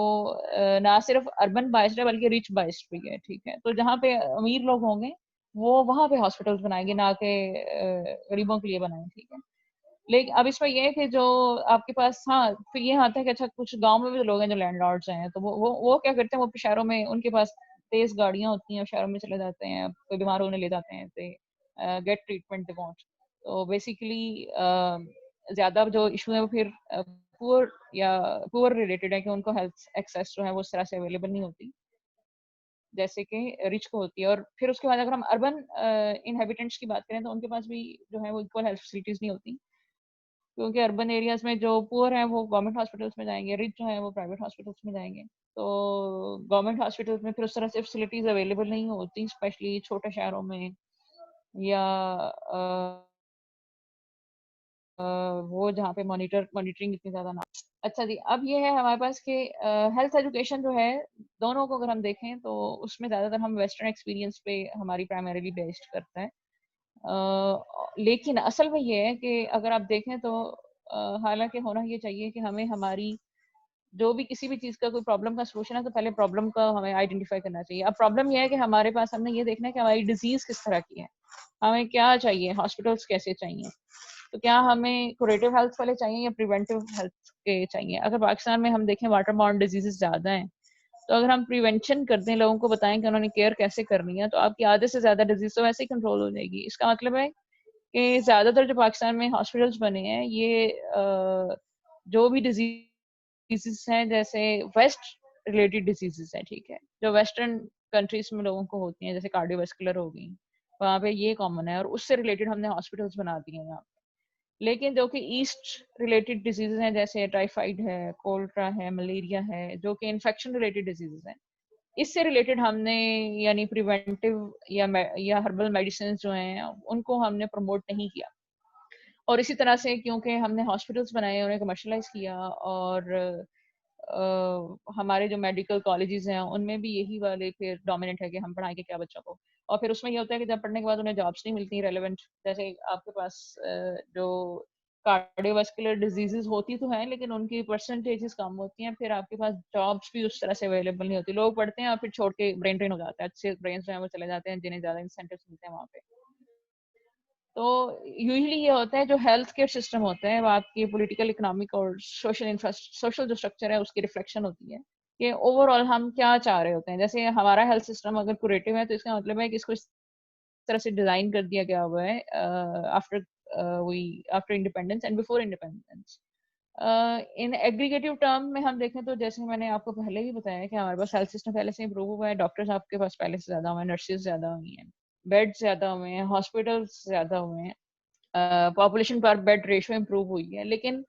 ना सिर्फ अर्बन बाइस्ड है बल्कि रिच बाइस्ड भी है, ठीक है। तो जहाँ पे अमीर लोग होंगे वो वहाँ पे हॉस्पिटल्स बनाएंगे, ना कि गरीबों के लिए बनाएंगे, ठीक है। लेकिन अब इसमें ये है कि जो आपके पास, हाँ, फिर ये आता है कि अच्छा कुछ गांव में भी लोग हैं जो लैंडलॉर्ड्स हैं, तो वो क्या करते हैं, वो शहरों में उनके पास तेज गाड़ियां होती हैं, शहरों में चले जाते हैं, कोई बीमार होने ले जाते हैं, they get treatment they want. तो बेसिकली ज्यादा जो इशू है वो फिर पुअर रिलेटेड है, कि उनको हेल्थ एक्सेस जो है वो उस तरह से अवेलेबल नहीं होती जैसे कि रिच को होती है। और फिर उसके बाद अगर हम अर्बन इनहेबिटेंट्स की बात करें तो उनके पास भी जो है वो इक्वल हेल्थ फैसिलिटीज नहीं होती, क्योंकि अर्बन एरियाज में जो पुअर हैं वो गवर्नमेंट हॉस्पिटल्स में जाएंगे, रिच जो है वो प्राइवेट हॉस्पिटल्स में जाएंगे। तो गवर्नमेंट हॉस्पिटल्स में फिर उस तरह से फैसिलिटीज अवेलेबल नहीं होती, स्पेशली छोटे शहरों में, या वो जहाँ पे मॉनिटरिंग इतनी ज्यादा ना। अच्छा जी, अब ये है हमारे पास कि हेल्थ एजुकेशन जो है, दोनों को अगर हम देखें तो उसमें ज्यादातर हम वेस्टर्न एक्सपीरियंस पे हमारी प्राइमरीली बेस्ड करता है। लेकिन असल में ये है कि अगर आप देखें तो हालांकि होना ये चाहिए कि हमें हमारी जो भी किसी भी चीज का कोई प्रॉब्लम का सोल्यूशन है तो पहले प्रॉब्लम का हमें आइडेंटिफाई करना चाहिए। अब प्रॉब्लम ये है कि हमारे पास हमने ये देखना है कि हमारी डिजीज किस तरह की है, हमें क्या चाहिए, हॉस्पिटल्स कैसे चाहिए, तो क्या हमें क्यूरेटिव हेल्थ वाले चाहिए या प्रिवेंटिव हेल्थ के चाहिए। अगर पाकिस्तान में हम देखें वाटर बॉर्न डिजीजेस ज्यादा हैं, तो अगर हम प्रिवेंशन कर दें, लोगों को बताएं कि उन्होंने केयर कैसे करनी है, तो आपकी आधे से ज्यादा डिजीज तो वैसे ही कंट्रोल हो जाएगी। इसका मतलब है कि ज्यादातर जो पाकिस्तान में हॉस्पिटल्स बने हैं, ये जो भी डिजीजेस हैं, जैसे वेस्ट रिलेटेड डिजीजेस हैं, ठीक है, जो वेस्टर्न कंट्रीज में लोगों को होती हैं, जैसे कार्डियोवास्कुलर हो गई, वहाँ पे ये कॉमन है और उससे रिलेटेड हमने हॉस्पिटल्स बना दिए हैं यहाँ पे। लेकिन जो कि ईस्ट रिलेटेड डिजीजेस हैं, जैसे टाइफाइड है, कोल्ट्रा है, मलेरिया है, जो कि इन्फेक्शन रिलेटेड डिजीजेस हैं, इससे रिलेटेड हमने यानी प्रिवेंटिव या हर्बल मेडिसिन जो हैं उनको हमने प्रमोट नहीं किया। और इसी तरह से क्योंकि हमने हॉस्पिटल्स बनाए, उन्हें कमर्शलाइज किया, और हमारे जो मेडिकल कॉलेजेस हैं उनमें भी यही वाले फिर डोमिनेंट है कि हम पढ़ाएंगे क्या बच्चों को। और फिर उसमें ये होता है कि जब पढ़ने के बाद उन्हें जॉब्स नहीं मिलती रेलेवेंट, जैसे आपके पास जो कार्डियोवास्कुलर डिजीजेस होती तो हैं, लेकिन उनकी परसेंटेजेस कम होती हैं, फिर आपके पास जॉब्स भी उस तरह से अवेलेबल नहीं होती। लोग पढ़ते हैं और फिर छोड़ के ब्रेन ड्रेन हो जाता है, अच्छे ब्रेन जो है वो चले जाते हैं जिन्हें ज्यादा इंसेंटिव मिलते हैं वहाँ पे। तो यूजुअली ये होता है, जो हेल्थ केयर सिस्टम होता है वो आपकी पॉलिटिकल, इकोनॉमिक और सोशल जो स्ट्रक्चर है उसकी रिफ्लेक्शन होती है कि ओवरऑल हम क्या चाह रहे होते हैं। जैसे हमारा हेल्थ सिस्टम अगर क्यूरेटिव है, तो इसका मतलब है कि इसको इस तरह से डिजाइन कर दिया गया हुआ है after we after independence and before independence. In aggregative term में हम देखें तो जैसे मैंने आपको पहले भी बताया कि हमारे पास हेल्थ सिस्टम पहले से इम्प्रूव हुआ है, डॉक्टर्स आपके पास पहले से ज्यादा हुए हैं, नर्सेज ज्यादा हुई हैं, बेड ज्यादा हुए हैं, हॉस्पिटल्स ज्यादा हुए हैं, पॉपुलेशन पर बेड रेशियो इम्प्रूव हुई है, लेकिन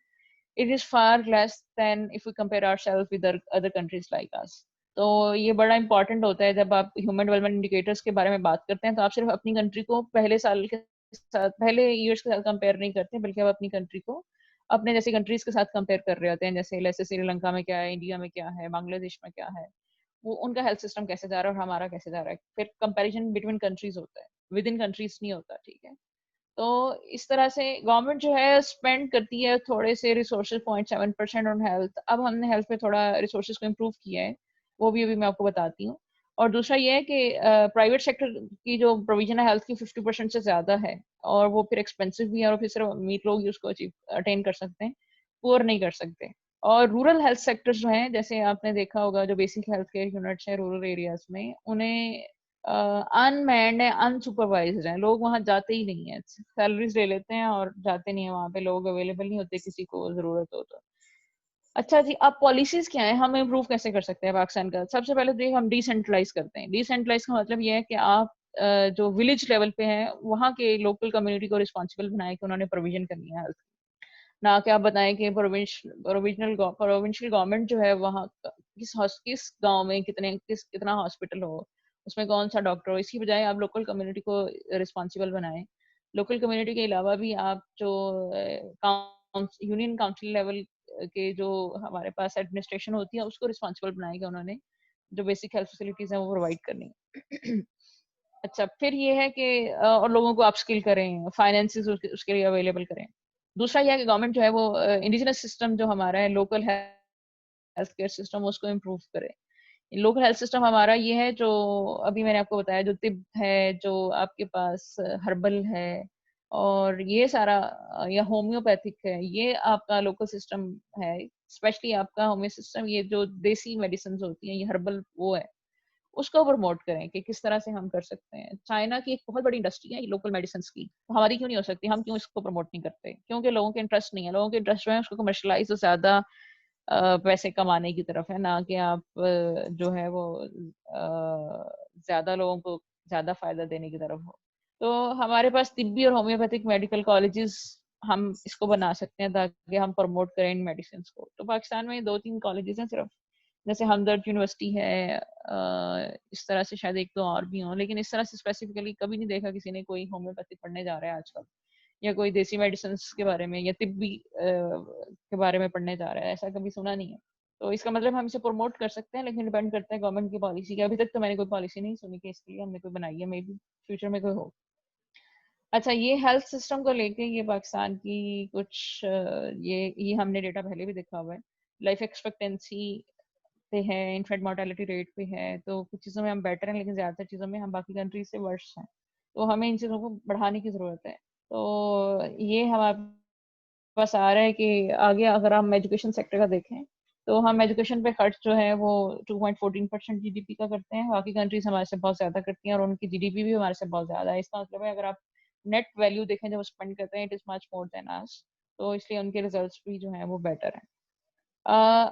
it is far less than if we compare ourselves with other countries like us. तो ये बड़ा इंपॉर्टेंट होता है जब आप ह्यूमन डेवलपमेंट इंडिकेटर्स के बारे में बात करते हैं, तो आप सिर्फ अपनी कंट्री को पहले साल के साथ, पहले ईयर्स के साथ कंपेयर नहीं करते, बल्कि आप अपनी कंट्री को अपने जैसी कंट्रीज के साथ कंपेयर कर रहे होते हैं। जैसे श्रीलंका में क्या है, इंडिया में क्या है, बांग्लादेश में क्या है, वो उनका हेल्थ सिस्टम कैसे जा रहा है और हमारा कैसे जा रहा है, फिर कंपैरिजन बिटवीन कंट्रीज होता है, विद इन कंट्रीज नहीं होता, ठीक है। तो इस तरह से गवर्नमेंट जो है स्पेंड करती है थोड़े से रिसोर्सेज 0.7% ऑन हेल्थ। अब हमने हेल्थ पे थोड़ा रिसोर्सेज को इम्प्रूव किया है, वो भी अभी मैं आपको बताती हूँ। और दूसरा ये है कि प्राइवेट सेक्टर की जो प्रोविजन है हेल्थ की 50% से ज्यादा है, और वो फिर एक्सपेंसिव भी है, और फिर सिर्फ अमीर लोग ही उसको अचीव अटेन कर सकते हैं, पुअर नहीं कर सकते। और रूरल हेल्थ सेक्टर्स जो हैं, जैसे आपने देखा होगा, जो बेसिक हेल्थ केयर यूनिट्स हैं रूरल एरियाज में, उन्हें अनमैन्ड है, अनसुपरवाइज्ड है, लोग वहां जाते ही नहीं है, सैलरीज ले लेते हैं और जाते नहीं है वहां पे, लोग अवेलेबल नहीं होते किसी को जरूरत हो तो। अच्छा जी, अब पॉलिसीज क्या है, हम इम्प्रूव कैसे कर सकते हैं पाकिस्तान का? सबसे पहले तो ये हम डिसेंट्रलाइज करते हैं। डिसेंट्रलाइज का मतलब ये है कि आप जो विलेज लेवल पे हैं वहाँ के लोकल कम्युनिटी को रिस्पॉन्सिबल बनाए कि उन्होंने प्रोविजन करनी है हेल्थ, ना कि आप बताएं कि प्रोविंशियल गवर्नमेंट जो है वहाँ किस गांव में कितना हॉस्पिटल हो, उसमें कौन सा डॉक्टर हो। इसकी बजाय आप लोकल कम्युनिटी को रिस्पॉन्सिबल बनाएं। लोकल कम्युनिटी के अलावा भी आप जो यूनियन काउंसिल लेवल के जो हमारे पास एडमिनिस्ट्रेशन होती है उसको रिस्पॉन्सिबल बनाएगा, उन्होंने जो बेसिक हेल्थ फैसिलिटीज हैं वो प्रोवाइड करनी है। अच्छा, फिर ये है कि और लोगों को अपस्किल करें, फाइनेंसेस उसके लिए अवेलेबल करें। दूसरा यह है कि गवर्नमेंट जो है वो इंडिजिनस सिस्टम जो हमारा है, लोकल हेल्थ केयर सिस्टम, उसको इम्प्रूव करे। लोकल हेल्थ सिस्टम हमारा ये है जो अभी मैंने आपको बताया, जो तिब है, जो आपके पास हर्बल है, और ये सारा या होम्योपैथिक है, ये आपका लोकल सिस्टम है। स्पेशली आपका होम्यो सिस्टम, ये जो देसी मेडिसिन होती हैं, ये हर्बल वो है, उसको प्रमोट करें कि किस तरह से हम कर सकते हैं। चाइना की एक बहुत बड़ी इंडस्ट्री है लोकल मेडिसिन की, तो हमारी क्यों नहीं हो सकती? हम क्यों इसको प्रमोट नहीं करते? क्योंकि लोगों के इंटरेस्ट नहीं है, लोगों के इंटरेस्ट जो है उसको कमर्शलाइज और ज्यादा पैसे कमाने की तरफ है, ना कि आप जो है वो ज्यादा लोगों को ज्यादा फायदा देने की तरफ हो। तो हमारे पास तिब्बी और होम्योपैथिक मेडिकल कॉलेजेस हम इसको बना सकते हैं ताकि हम प्रमोट करें इन मेडिसिन को। तो पाकिस्तान में 2-3 कॉलेजेस हैं सिर्फ, जैसे हमदर्द यूनिवर्सिटी है, इस तरह से शायद एक दो और भी हों, लेकिन इस तरह से स्पेसिफिकली कभी नहीं देखा किसी ने कोई होम्योपैथिक पढ़ने जा रहा है आजकल, या कोई देसी मेडिसिन के बारे में या तिब्बी के बारे में पढ़ने जा रहा है, ऐसा कभी सुना नहीं है। तो इसका मतलब हम इसे प्रमोट कर सकते हैं, लेकिन डिपेंड करता है गवर्नमेंट की पॉलिसी की। अभी तक तो मैंने कोई पॉलिसी नहीं सुनी कि इसके लिए हमने कोई बनाई है, मे बी फ्यूचर में कोई हो। अच्छा, ये हेल्थ सिस्टम को लेके ये पाकिस्तान की कुछ ये हमने डेटा पहले भी देखा हुआ है। लाइफ एक्सपेक्टेंसी पे है, इन्फेंट मोर्टेलिटी रेट पे है, तो कुछ चीज़ों में हम बेटर हैं, लेकिन ज़्यादातर चीज़ों में हम बाकी कंट्रीज से वर्स हैं। तो हमें इन चीज़ों को बढ़ाने की ज़रूरत है। तो ये हमारे पास आ रहा है कि आगे अगर हम एजुकेशन सेक्टर का देखें, तो हम एजुकेशन पे खर्च जो है वो 2.14% जीडीपी का करते हैं। बाकी कंट्रीज हमारे से बहुत ज्यादा करती हैं और उनकी जीडीपी भी हमारे से बहुत ज्यादा है। इसका मतलब है अगर आप नेट वैल्यू देखें जब स्पेंड करते हैं, it is much more than us, तो इसलिए उनके रिजल्ट्स भी जो है वो बेटर है।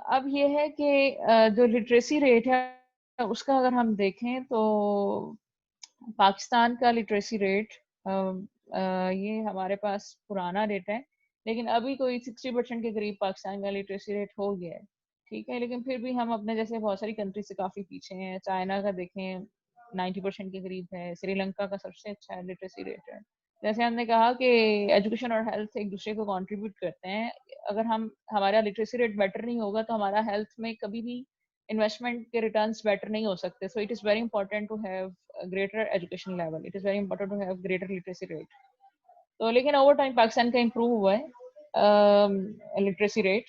अब ये है कि जो लिटरेसी रेट है उसका अगर हम देखें तो पाकिस्तान का लिटरेसी रेट ये हमारे पास पुराना रेट है, लेकिन अभी कोई 60% के करीब पाकिस्तान का लिटरेसी रेट हो गया है। ठीक है, लेकिन फिर भी हम अपने जैसे बहुत सारी कंट्री से काफी पीछे हैं। चाइना का देखें 90% के करीब है, श्रीलंका का सबसे अच्छा लिटरेसी रेट है। जैसे हमने कहा कि एजुकेशन और हेल्थ एक दूसरे को कंट्रीब्यूट करते हैं। अगर हम हमारा लिटरेसी रेट बेटर नहीं होगा तो हमारा हेल्थ में कभी भी इन्वेस्टमेंट के रिटर्न्स बेटर नहीं हो सकते। So it is very important to have greater education level. It is very important to have greater literacy rate. तो लेकिन ओवर टाइम पाकिस्तान का इम्प्रूव हुआ है लिटरेसी रेट,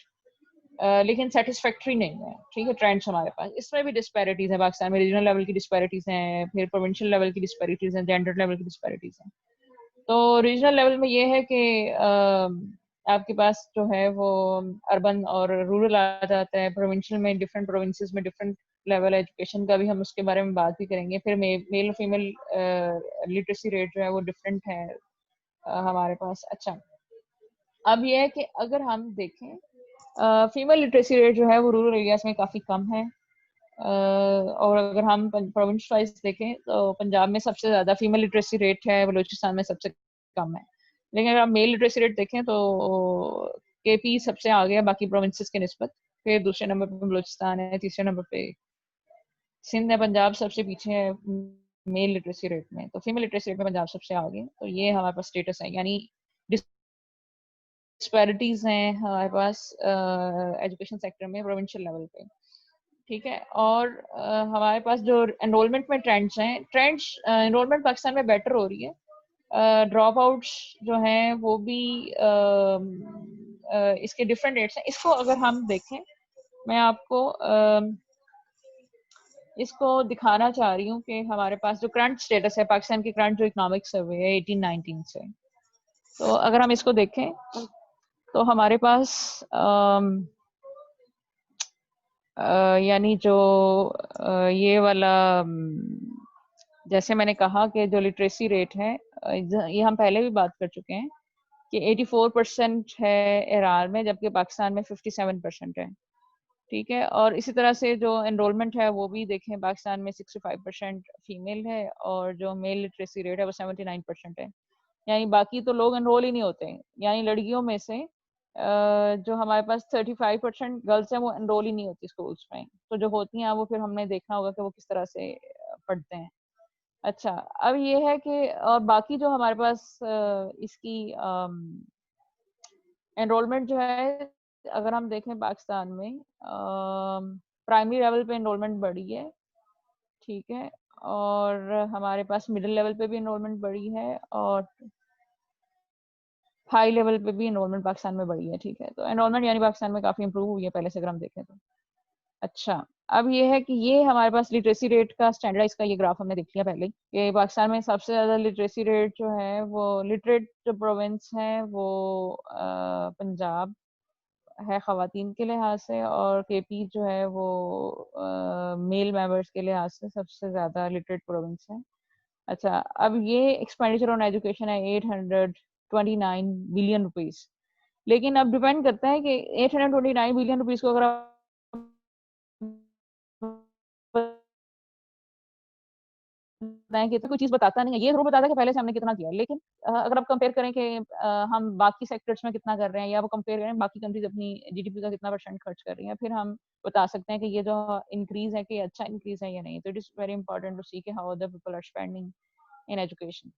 लेकिन सेटिस्फैक्ट्री नहीं है। ठीक है, ट्रेंड्स हमारे पास इसमें भी डिस्पैरिटीज है। पाकिस्तान में रीजनल लेवल की डिस्पैरिटीज हैं, फिर प्रोविंशियल लेवल की डिस्पैरिटीज हैं, जेंडर लेवल की डिस्पैरिटीज हैं। तो रीजनल लेवल में ये है कि आपके पास जो है वो अर्बन और रूरल आ जाता है। प्रोविंशियल में डिफरेंट प्रोविंसेस में डिफरेंट लेवल एजुकेशन का भी हम उसके बारे में बात भी करेंगे। फिर मेल और फीमेल लिटरेसी रेट जो है वो डिफरेंट है हमारे पास। अच्छा, अब ये है कि अगर हम देखें फीमेल लिटरेसी रेट जो है वो रूरल एरियाज में काफ़ी कम है। और अगर हम प्रोविंस वाइज देखें तो पंजाब में सबसे ज़्यादा फीमेल लिटरेसी रेट है, बलूचिस्तान में सबसे कम है। लेकिन अगर आप मेल लिटरेसी रेट देखें तो केपी सबसे आगे है बाकी प्रोविंसेस के निस्बत। फिर दूसरे नंबर पे बलूचिस्तान है, तीसरे नंबर पे सिंध है, पंजाब सबसे पीछे है मेल लिटरेसी रेट में। तो फीमेल लिटरेसी रेट में पंजाब सबसे आगे। तो ये हमारे पास स्टेटस है, यानी डिस्पैरिटीज हैं हमारे पास एजुकेशन सेक्टर में प्रोविंशियल लेवल पे। ठीक है, और हमारे पास जो एनरोलमेंट में ट्रेंड्स हैं, एनरोलमेंट पाकिस्तान में बेटर हो रही है। ड्रॉप आउट्स जो हैं वो भी इसके डिफरेंट रेट्स हैं। इसको अगर हम देखें, मैं आपको इसको दिखाना चाह रही हूँ कि हमारे पास जो करंट स्टेटस है, पाकिस्तान की करंट जो इकोनॉमिक सर्वे है 1819 से, तो अगर हम इसको देखें तो हमारे पास यानी जो ये वाला जैसे मैंने कहा कि जो लिटरेसी रेट है ये हम पहले भी बात कर चुके हैं कि 84% है ईरान में, जबकि पाकिस्तान में 57% है। ठीक है, और इसी तरह से जो एनरोलमेंट है वो भी देखें, पाकिस्तान में 65% फीमेल है और जो मेल लिटरेसी रेट है वो 79% है। यानी बाकी तो लोग एनरोल ही नहीं होते। यानी लड़कियों में से जो हमारे पास 35% गर्ल्स हैं वो एनरोल ही नहीं होती स्कूल्स में। तो जो होती हैं वो फिर हमने देखना होगा कि वो किस तरह से पढ़ते हैं। अच्छा, अब ये है कि और बाकी जो हमारे पास इसकी एनरोलमेंट जो है, अगर हम देखें पाकिस्तान में प्राइमरी लेवल पे एनरोलमेंट बढ़ी है। ठीक है, और हमारे पास मिडिल लेवल पे भी एनरोलमेंट बढ़ी है और हाई लेवल पे भी एनरोलमेंट पाकिस्तान में बढ़ी है। ठीक है, तो एनरोलमेंट यानी पाकिस्तान में काफ़ी इंप्रूव हुई है पहले से अगर हम देखें तो। अच्छा, अब ये है कि ये हमारे पास लिटरेसी रेट का स्टैंडर्डाइज का ये ग्राफ हमने देख लिया पहले कि पाकिस्तान में सबसे ज़्यादा लिटरेसी रेट जो है वो लिटरेट जो प्रोविंस है वो पंजाब है ख़वातीन के लिहाज से, और केपी जो है वो मेल मेंबर्स के लिहाज से सबसे ज़्यादा लिटरेट प्रोविंस है। अच्छा, अब ये एक्सपेंडिचर ऑन एजुकेशन है 829 बिलियन रुपीस। लेकिन अब डिपेंड करता है कि 829 बिलियन रुपीस को अगर आप बताएं कि तो कोई चीज बताता नहीं है, ये जरूर बताता है कि पहले से हमने कितना किया है। लेकिन अगर आप कंपेयर करें कि हम बाकी सेक्टर्स में कितना कर रहे हैं, या वो कंपेयर करें बाकी कंट्रीज अपनी जीडीपी का कितना % खर्च कर रही हैं, फिर हम बता सकते हैं कि ये जो इंक्रीज है कि अच्छा इंक्रीज है या नहीं। तो it is very important to see कि how other people are spending in education.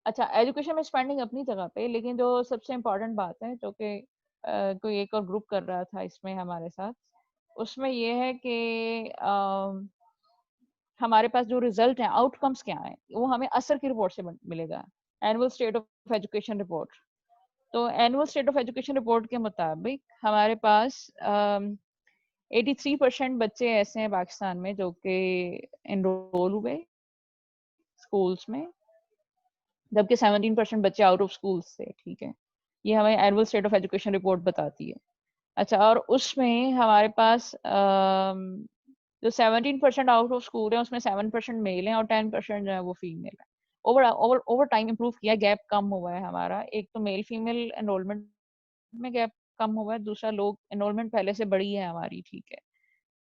अच्छा, एजुकेशन में स्पेंडिंग अपनी जगह पे, लेकिन जो सबसे इम्पोर्टेंट बात है जो कि कोई एक और ग्रुप कर रहा था इसमें हमारे साथ, उसमें ये है कि हमारे पास जो रिजल्ट है, आउटकम्स क्या है, वो हमें असर की रिपोर्ट से मिलेगा, annual state of education report. तो annual state of education report के मुताबिक हमारे पास 83% बच्चे ऐसे हैं पाकिस्तान में जो कि एनरोल हुए स्कूल्स में, जबकि 17% बच्चे आउट ऑफ स्कूल से। ठीक है, ये हमें annual state of education report बताती है। अच्छा, और उसमें हमारे पास जो 17% आउट ऑफ स्कूल है उसमें 7% मेल है और 10% जो है वो फीमेल है। Over over over time improve किया, गैप कम हुआ है हमारा। एक तो मेल फीमेल एनरोलमेंट में गैप कम हुआ है, दूसरा लोग एनरोलमेंट पहले से बढ़ी है हमारी, ठीक है।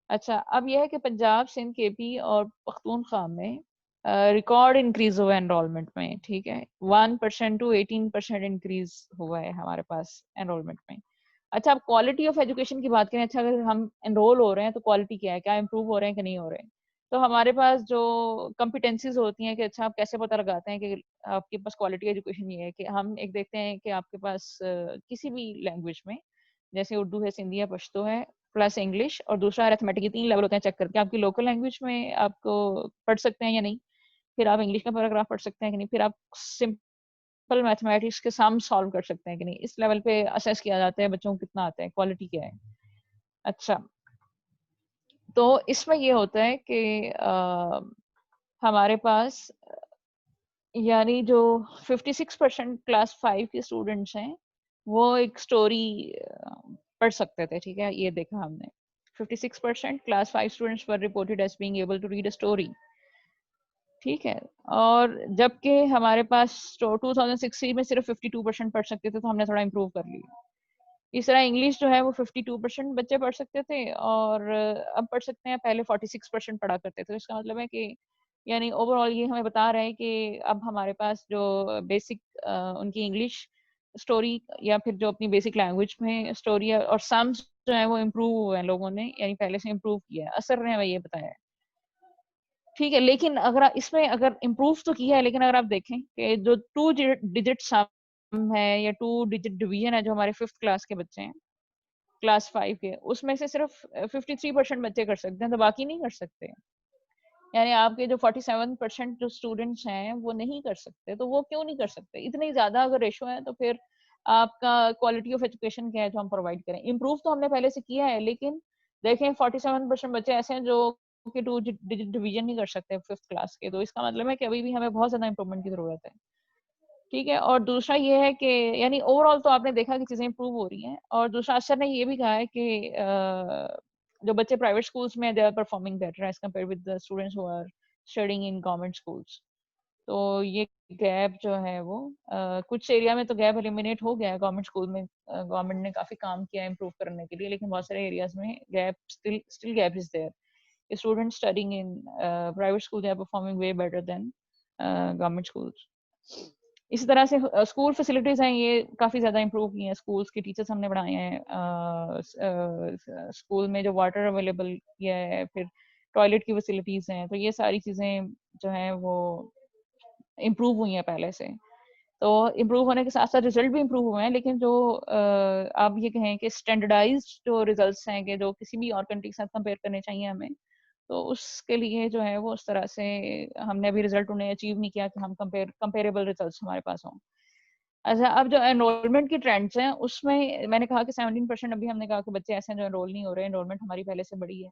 अच्छा, अब यह है कि पंजाब, सिंध, केपी और पख्तूनख्वा में रिकॉर्ड इंक्रीज हुआ है एनरोलमेंट में, ठीक है। 1% टू 18% इंक्रीज हुआ है हमारे पास एनरोलमेंट में। अच्छा, अब क्वालिटी ऑफ एजुकेशन की बात करें, अच्छा अगर हम एनरोल हो रहे हैं तो क्वालिटी क्या है, क्या इम्प्रूव हो रहे हैं कि नहीं हो रहे हैं। तो हमारे पास जो कॉम्पिटेंसीज होती हैं कि अच्छा आप कैसे पता लगाते हैं कि आपके पास क्वालिटी एजुकेशन ये है, कि हम एक देखते हैं कि आपके पास किसी भी लैंग्वेज में, जैसे उर्दू है, सिंधी है, पश्तो है, प्लस इंग्लिश, और दूसरा अरिथमेटिक, ये 3 लेवल होते हैं चेक करके आपकी लोकल लैंग्वेज में आपको पढ़ सकते हैं या नहीं, फिर आप इंग्लिश का पैराग्राफ पढ़ सकते हैं कि नहीं, फिर आप सिंपल मैथमेटिक्स के सम सॉल्व कर सकते हैं कि नहीं। इस लेवल पे असेस किया जाता है बच्चों को कितना आता है, क्वालिटी क्या है। अच्छा, तो इसमें ये होता है कि हमारे पास यानी जो 56% क्लास 5 के स्टूडेंट्स हैं वो एक स्टोरी पढ़ सकते थे, ठीक है, ये देखा हमने। 56% class 5 students were reported as being able to read a story, ठीक है। और जबकि हमारे पास 2016 में सिर्फ 52% पढ़ सकते थे, तो हमने थोड़ा इम्प्रूव कर लिया। इस तरह इंग्लिश जो है वो 52% बच्चे पढ़ सकते थे और अब पढ़ सकते हैं, पहले 46% पढ़ा करते थे। तो इसका मतलब है कि यानी ओवरऑल ये हमें बता रहा है कि अब हमारे पास जो बेसिक उनकी इंग्लिश स्टोरी या फिर जो अपनी बेसिक लैंग्वेज में स्टोरी और सम्स जो है वो इम्प्रूव हुए हैं लोगों ने, यानी पहले से इम्प्रूव किया है, असर ने हमें ये बताया है, ठीक है। लेकिन अगर इसमें अगर इम्प्रूव तो किया है, लेकिन अगर आप देखें कि जो 2 डिजिट सम है या 2 डिजिट डिवीजन है जो हमारे 5th क्लास के बच्चे हैं, क्लास 5 के, उसमें से सिर्फ 53% बच्चे कर सकते हैं, तो बाकी नहीं कर सकते। यानी आपके जो 47% जो स्टूडेंट्स हैं वो नहीं कर सकते। तो वो क्यों नहीं कर सकते? इतनी ज्यादा अगर रेशो है तो फिर आपका क्वालिटी ऑफ एजुकेशन क्या है जो हम प्रोवाइड करें। इम्प्रूव तो हमने पहले से किया है, लेकिन देखें 47% बच्चे ऐसे हैं जो कि 2 डिजिट डिवीजन नहीं कर सकते 5th क्लास के, तो इसका मतलब है कि अभी भी हमें बहुत ज्यादा इंप्रूवमेंट की जरूरत है, ठीक है। और दूसरा ये है कि यानी ओवरऑल तो आपने देखा कि चीजें इंप्रूव हो रही हैं। और दूसरा असर ने ये भी कहा है कि जो बच्चे प्राइवेट स्कूल्स में they are performing better as compare with the students who are studying in government schools. तो ये गैप जो है वो कुछ एरिया में तो गैप एलिमिनेट हो गया है गवर्नमेंट स्कूल में, गवर्नमेंट ने काफी काम किया है इम्प्रूव करने के लिए, लेकिन बहुत सारे एरियाज में gap still gap is there. Students studying in private school they are performing way better than government schools. इसी तरह से स्कूल फैसिलिटीज हैं, ये काफ़ी ज़्यादा इम्प्रूव की हैं। स्कूल्स के टीचर्स हमने बढ़ाए हैं, स्कूल में जो वाटर अवेलेबल किया है, फिर टॉयलेट की फैसिलिटीज़ हैं, तो ये सारी चीज़ें जो हैं वो इम्प्रूव हुई हैं पहले से। तो इम्प्रूव होने के साथ साथ रिजल्ट भी इम्प्रूव हुए हैं, लेकिन जो आप ये कहें कि स्टैंडर्डाइज्ड जो रिजल्ट्स हैं कि जो किसी भी और कंट्री के साथ कंपेयर करने चाहिए हमें, तो उसके लिए जो है वो उस तरह से हमने अभी रिजल्ट उन्हें अचीव नहीं किया कि हम कंपेरेबल रिजल्ट्स हमारे पास हों। अच्छा, अब जो एनरोलमेंट की ट्रेंड्स हैं उसमें मैंने कहा कि 17% अभी हमने कहा कि बच्चे ऐसे हैं जो एनरोल नहीं हो रहे, एनरोलमेंट हमारी पहले से बढ़ी है,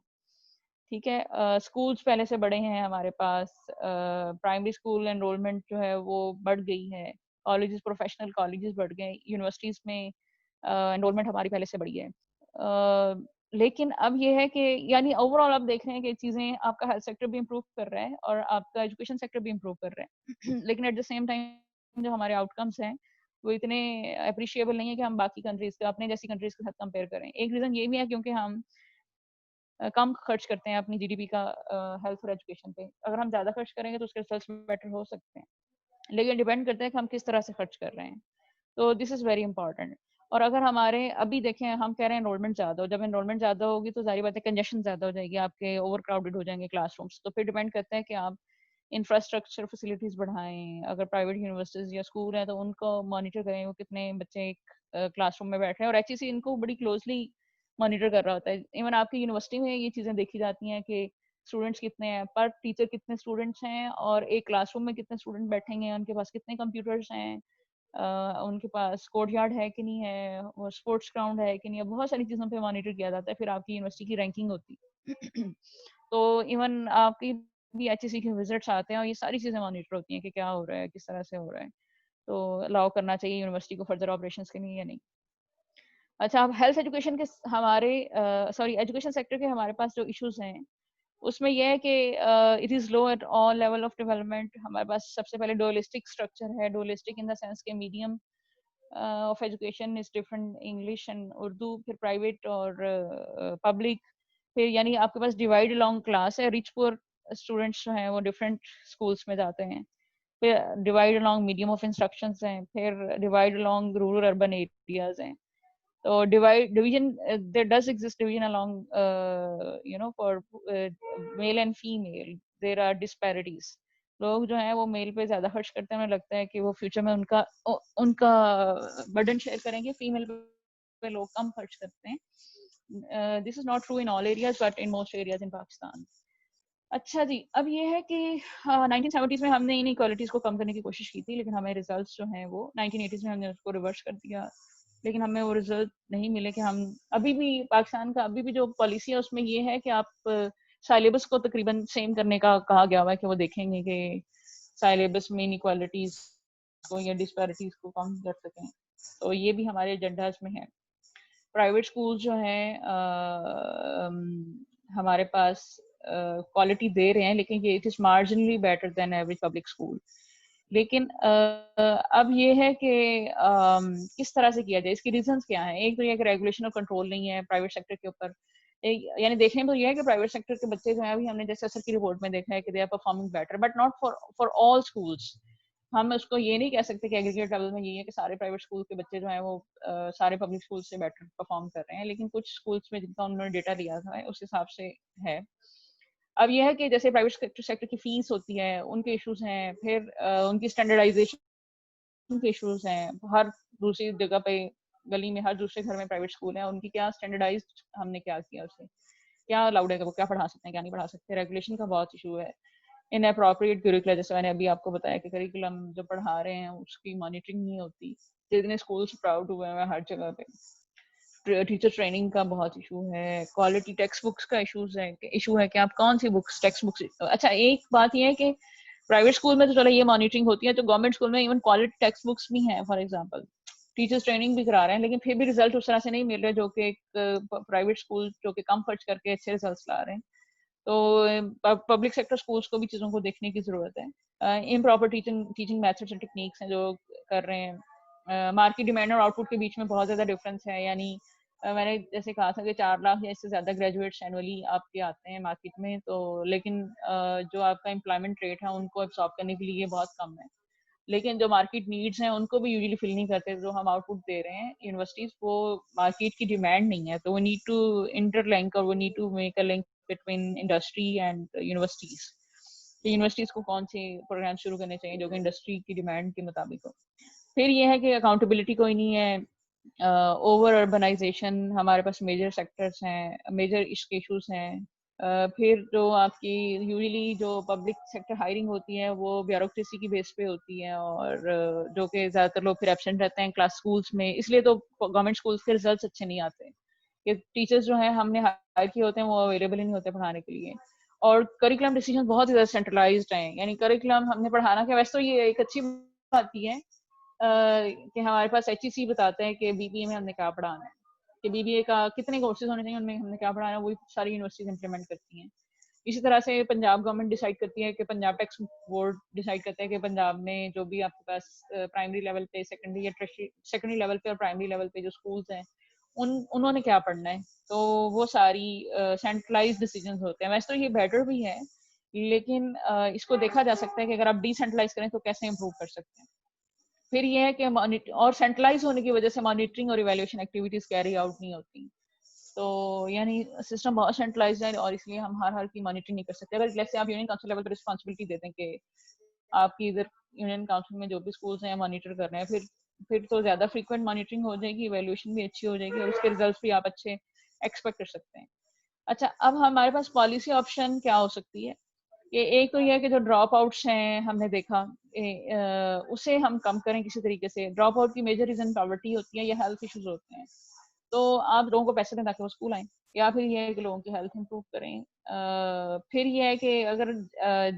ठीक है। स्कूल्स पहले से बड़े हैं हमारे पास, प्राइमरी स्कूल एनरोलमेंट जो है वो बढ़ गई है, कॉलेजेस, प्रोफेशनल कॉलेजेस बढ़ गए, यूनिवर्सिटीज में एनरोलमेंट हमारी पहले से बढ़ी है। लेकिन अब ये है कि यानी ओवरऑल आप देख रहे हैं कि चीज़ें, आपका हेल्थ सेक्टर भी इम्प्रूव कर रहा है और आपका एजुकेशन सेक्टर भी इम्प्रूव कर रहा है लेकिन एट द सेम टाइम जो हमारे आउटकम्स हैं वो इतने अप्रिशिएबल नहीं है कि हम बाकी कंट्रीज के, अपने जैसी कंट्रीज के साथ कंपेयर करें। एक रीज़न ये भी है क्योंकि हम कम खर्च करते हैं अपनी जीडीपी का हेल्थ और एजुकेशन पे। अगर हम ज़्यादा खर्च करेंगे तो उसके रिजल्ट्स बेटर हो सकते हैं, लेकिन डिपेंड करता है कि हम किस तरह से खर्च कर रहे हैं। तो दिस इज़ वेरी इंपॉर्टेंट। और अगर हमारे अभी देखें, हम कह रहे हैं एनरोलमेंट ज़्यादा हो, जब एनरोलमेंट ज़्यादा होगी तो जाहिर बात है कंजेशन ज़्यादा हो जाएगी, आपके ओवर क्राउडेड हो जाएंगे क्लासरूम्स। तो फिर डिपेंड करता है कि आप इंफ्रास्ट्रक्चर फैसिलिटीज़ बढ़ाएं। अगर प्राइवेट यूनिवर्सिटीज़ या स्कूल हैं तो उनको मॉनिटर करें वो कितने बच्चे एक क्लासरूम में बैठ रहे हैं, और एचईसी इनको बड़ी क्लोजली मॉनिटर कर रहा होता है। इवन आपकी यूनिवर्सिटी में ये चीज़ें देखी जाती हैं कि स्टूडेंट्स कितने हैं, पर टीचर कितने स्टूडेंट्स हैं, और एक क्लासरूम में कितने स्टूडेंट बैठेंगे, उनके पास कितने कंप्यूटर्स हैं, उनके पास कोर्ट यार्ड है कि नहीं है, वो स्पोर्ट्स ग्राउंड है कि नहीं है, बहुत सारी चीज़ों पे मॉनिटर किया जाता है। फिर आपकी यूनिवर्सिटी की रैंकिंग होती है तो इवन आपकी भी एचईसी के विजिट्स आते हैं और ये सारी चीज़ें मॉनिटर होती हैं कि क्या हो रहा है, किस तरह से हो रहा है, तो अलाउ करना चाहिए यूनिवर्सिटी को फर्दर ऑपरेशंस के लिए या नहीं। अच्छा, अब हेल्थ एजुकेशन के हमारे सॉरी एजुकेशन सेक्टर के हमारे पास जो इश्यूज हैं उसमें यह है कि it is low at all level of development. हमारे पास सबसे पहले डुअलिस्टिक स्ट्रक्चर है, डुअलिस्टिक इन द सेंस के medium of education is different, English and Urdu, फिर प्राइवेट और पब्लिक, फिर यानी आपके पास डिवाइड अलोंग क्लास है, रिच पुअर स्टूडेंट्स जो हैं वो डिफरेंट स्कूल्स में जाते हैं, फिर divide along medium of instructions हैं, फिर divide along rural urban areas हैं। तो division, there does exist division along, for male and female there are disparities। लोग जो हैं वो मेल पे ज्यादा खर्च करते हैं, उन्हें लगता है कि वो फ्यूचर में उनका बर्डन शेयर करेंगे, फीमेल पे लोग कम खर्च करते हैं। This is not true in all areas but in most areas in Pakistan. अच्छा जी, अब ये है कि 1970s में हमने इन इक्वालिटीज को कम करने की कोशिश की थी, लेकिन हमें रिजल्ट्स जो हैं वो 1980s में हमने उसको रिवर्स कर दिया, लेकिन हमें वो रिजल्ट नहीं मिले कि हम अभी भी पाकिस्तान का अभी भी जो पॉलिसी है उसमें ये है कि आप सिलेबस को तकरीबन सेम करने का कहा गया हुआ है कि वो देखेंगे कि सिलेबस में इनइक्वालिटीज को या डिस्पैरिटीज को कम कर सकें। तो ये भी हमारे एजेंडाज में है। प्राइवेट स्कूल जो हैं हमारे पास क्वालिटी दे रहे हैं, लेकिन ये it is marginally better than average public school. लेकिन अब ये है कि किस तरह से किया जाए, इसके रीजंस क्या हैं। एक तो ये कि रेगुलेशन और कंट्रोल नहीं है प्राइवेट सेक्टर के ऊपर। यानी देखने में तो ये है कि प्राइवेट सेक्टर के बच्चे जो हैं, अभी हमने जैसे असर की रिपोर्ट में देखा है कि they are performing better, but not for for all schools. हम उसको ये नहीं कह सकते कि एग्रीगेट लेवल में ये है कि सारे प्राइवेट स्कूल के बच्चे जो हैं वो सारे पब्लिक स्कूल से बेटर परफॉर्म कर रहे हैं, लेकिन कुछ स्कूल्स में जिनका उन्होंने डेटा दिया था उस हिसाब से है। अब यह है कि जैसे प्राइवेट सेक्टर की फीस होती है, उनके इश्यूज हैं, फिर उनकी स्टैंडर्डाइजेशन के इश्यूज हैं। हर दूसरी जगह पे गली में हर दूसरे घर में प्राइवेट स्कूल है, उनकी क्या स्टैंडर्डाइज्ड हमने क्या किया उसे, क्या अलाउड है, वो क्या पढ़ा सकते हैं क्या नहीं पढ़ा सकते। रेगुलेशन का बहुत इशू है। इनअप्रोप्रिएट करिकुलम, जैसे मैंने अभी आपको बताया कि करिकुलम जो पढ़ा रहे हैं उसकी मॉनिटरिंग नहीं होती। जितने स्कूल्स प्राउड हुए हैं हर जगह पे टीचर ट्रेनिंग का बहुत इशू है। क्वालिटी टेक्स्ट बुक्स का इशू है कि आप कौन सी बुक्स टेक्स्ट बुक्स। अच्छा, एक बात ये है कि प्राइवेट स्कूल में तो चलो ये मॉनिटरिंग होती है, तो गवर्नमेंट स्कूल में इवन क्वालिटी टेक्स्ट बुक्स भी हैं। फॉर एग्जांपल टीचर्स ट्रेनिंग भी करा रहे हैं, लेकिन फिर भी रिजल्ट उस तरह से नहीं मिल रहे जो कि एक प्राइवेट स्कूल जो कि कम खर्च करके अच्छे रिजल्ट ला रहे हैं। तो पब्लिक सेक्टर स्कूल्स को भी चीज़ों को देखने की ज़रूरत है। इम्प्रॉपर टीचिंग मेथड्स और टेक्निक्स हैं जो कर रहे हैं। मार्केट डिमांड और आउटपुट के बीच में बहुत ज़्यादा डिफरेंस है। यानी मैंने जैसे कहा था कि 4 लाख या इससे ज़्यादा ग्रेजुएट्स एनुअली आपके आते हैं मार्केट में, तो लेकिन जो आपका एम्प्लॉयमेंट रेट है उनको एब्सॉर्ब करने के लिए ये बहुत कम है। लेकिन जो मार्केट नीड्स हैं उनको भी यूजुअली फिल नहीं करते। जो हम आउटपुट दे रहे हैं यूनिवर्सिटीज, वो मार्केट की डिमांड नहीं है। तो वो नीड टू इंटरलिंक और वो need to make a link between industry and universities. तो यूनिवर्सिटीज को कौन से प्रोग्राम शुरू करने चाहिए जो कि इंडस्ट्री की डिमांड के मुताबिक हो। फिर ये है कि अकाउंटेबिलिटी कोई नहीं है। ओवर अर्बनाइजेशन हमारे पास मेजर सेक्टर्स हैं, मेजर इश्यूज हैं। फिर जो आपकी यूजुअली जो पब्लिक सेक्टर हायरिंग होती है वो ब्यूरोक्रेसी की बेस पे होती है, और जो कि ज़्यादातर लोग फिर एब्सेंट रहते हैं क्लास स्कूल्स में, इसलिए तो गवर्नमेंट स्कूल्स के रिजल्ट्स अच्छे नहीं आते कि टीचर्स जो हैं हमने हायर किए होते हैं वो अवेलेबल ही नहीं होते पढ़ाने के लिए। और करिकुलम डिसीजन बहुत ज़्यादा सेंट्रलाइज्ड हैं। यानी करिकुलम हमने पढ़ाना क्या, वैसे तो ये एक अच्छी बात ही है कि हमारे पास एचईसी बताते हैं कि बीबीए में हमने क्या पढ़ाना है, कि बीबीए का कितने कोर्सेज होने चाहिए, उनमें हमने क्या पढ़ाना है, वही सारी यूनिवर्सिटीज इंप्लीमेंट करती हैं। इसी तरह से पंजाब गवर्नमेंट डिसाइड करती है कि पंजाब टैक्स बोर्ड डिसाइड करता है कि पंजाब में जो भी आपके पास प्राइमरी लेवल पे, सेकेंडरी या सेकेंडरी लेवल पे और प्राइमरी लेवल पे जो स्कूल्स हैं उन्होंने क्या पढ़ना है। तो वो सारी सेंट्रलाइज डिसीजन होते हैं। वैसे तो ये बेटर भी है, लेकिन इसको देखा जा सकता है कि अगर आप डिसेंट्रलाइज करें तो कैसे इम्प्रूव कर सकते हैं। फिर ये है कि और सेंट्रलाइज होने की वजह से मॉनिटरिंग और इवैल्यूएशन एक्टिविटीज कैरी आउट नहीं होती। तो यानी सिस्टम बहुत सेंट्रलाइज्ड है और इसलिए हम हर की मॉनिटरिंग नहीं कर सकते। अगर जैसे आप यूनियन काउंसिल लेवल पर रिस्पॉन्सिबिलिटी देते हैं कि आपकी इधर यूनियन काउंसिल में जो भी स्कूल्स हैं मॉनिटर कर रहे हैं, फिर तो ज्यादा फ्रीक्वेंट मॉनिटरिंग हो जाएगी, इवैल्यूएशन भी अच्छी हो जाएगी और उसके रिजल्ट्स भी आप अच्छे एक्सपेक्ट कर सकते हैं। अच्छा, अब हमारे पास पॉलिसी ऑप्शन क्या हो सकती है। ये एक तो ये है कि जो ड्रॉप आउट्स हैं हमने देखा उसे हम कम करें किसी तरीके से। ड्रॉप आउट की मेजर रीजन पॉवर्टी होती है या हेल्थ इश्यूज होते हैं, तो आप लोगों को पैसे दें ताकि वो स्कूल आए, या फिर ये है कि लोगों की हेल्थ इंप्रूव करें। फिर ये है कि अगर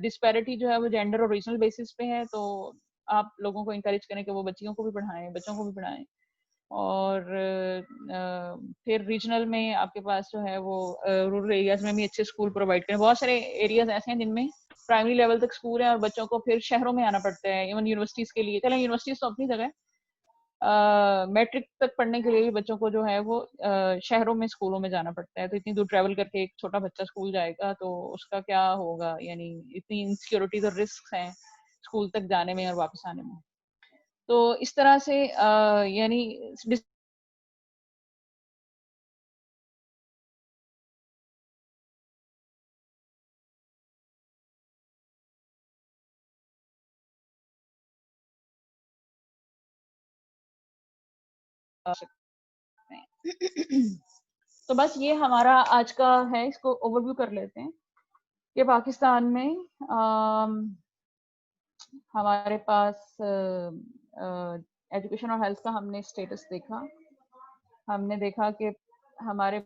डिस्पैरिटी जो है वो जेंडर और रीजनल बेसिस पे है, तो आप लोगों को इंकरेज करें कि वो बच्चियों को भी पढ़ाएं, बच्चों को भी पढ़ाएं। और फिर रीजनल में आपके पास जो है वो रूरल एरियाज में भी अच्छे स्कूल प्रोवाइड करें। बहुत सारे एरियाज ऐसे हैं जिनमें प्राइमरी लेवल तक स्कूल है और बच्चों को फिर शहरों में आना पड़ता है। इवन यूनिवर्सिटीज के लिए, चलो यूनिवर्सिटीज तो अपनी जगह, मैट्रिक तक पढ़ने के लिए भी बच्चों को जो है वो शहरों में स्कूलों में जाना पड़ता है। तो इतनी दूर ट्रैवल करके एक छोटा बच्चा स्कूल जाएगा तो उसका क्या होगा, यानी इतनी इनसिक्योरिटीज और रिस्क हैं स्कूल तक जाने में और वापस आने में। तो इस तरह से यानी सकते हैं। तो बस ये हमारा आज का है, इसको ओवरव्यू कर लेते हैं कि पाकिस्तान में हमारे पास एजुकेशन और हेल्थ का हमने स्टेटस देखा। हमने देखा कि हमारे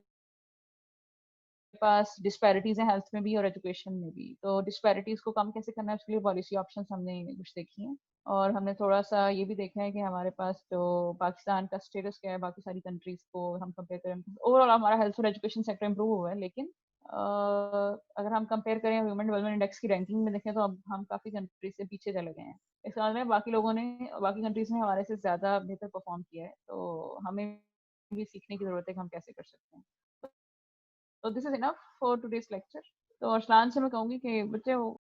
पास डिस्पैरिटीज हैं हेल्थ में भी और एजुकेशन में भी। तो डिस्पैरिटीज को कम कैसे करना है उसके लिए पॉलिसी ऑप्शंस हमने कुछ देखी हैं। और हमने थोड़ा सा ये भी देखा है कि हमारे पास जो पाकिस्तान का स्टेटस क्या है बाकी सारी कंट्रीज को हम कंपेयर करें। ओवरऑल हमारा हेल्थ और एजुकेशन सेक्टर इंप्रूव हुआ है, लेकिन अगर हम कंपेयर करें ह्यूमन डेवलपमेंट इंडेक्स की रैंकिंग में देखें तो अब हम काफी कंट्रीज से पीछे चले गए हैं। इस साल में बाकी लोगों ने, बाकी कंट्रीज ने हमारे से ज्यादा बेहतर परफॉर्म किया है। तो हमें भी सीखने की जरूरत है कि हम कैसे कर सकते हैं। तो this is enough for today's lecture. तो अरसलान से मैं कहूंगी कि बच्चे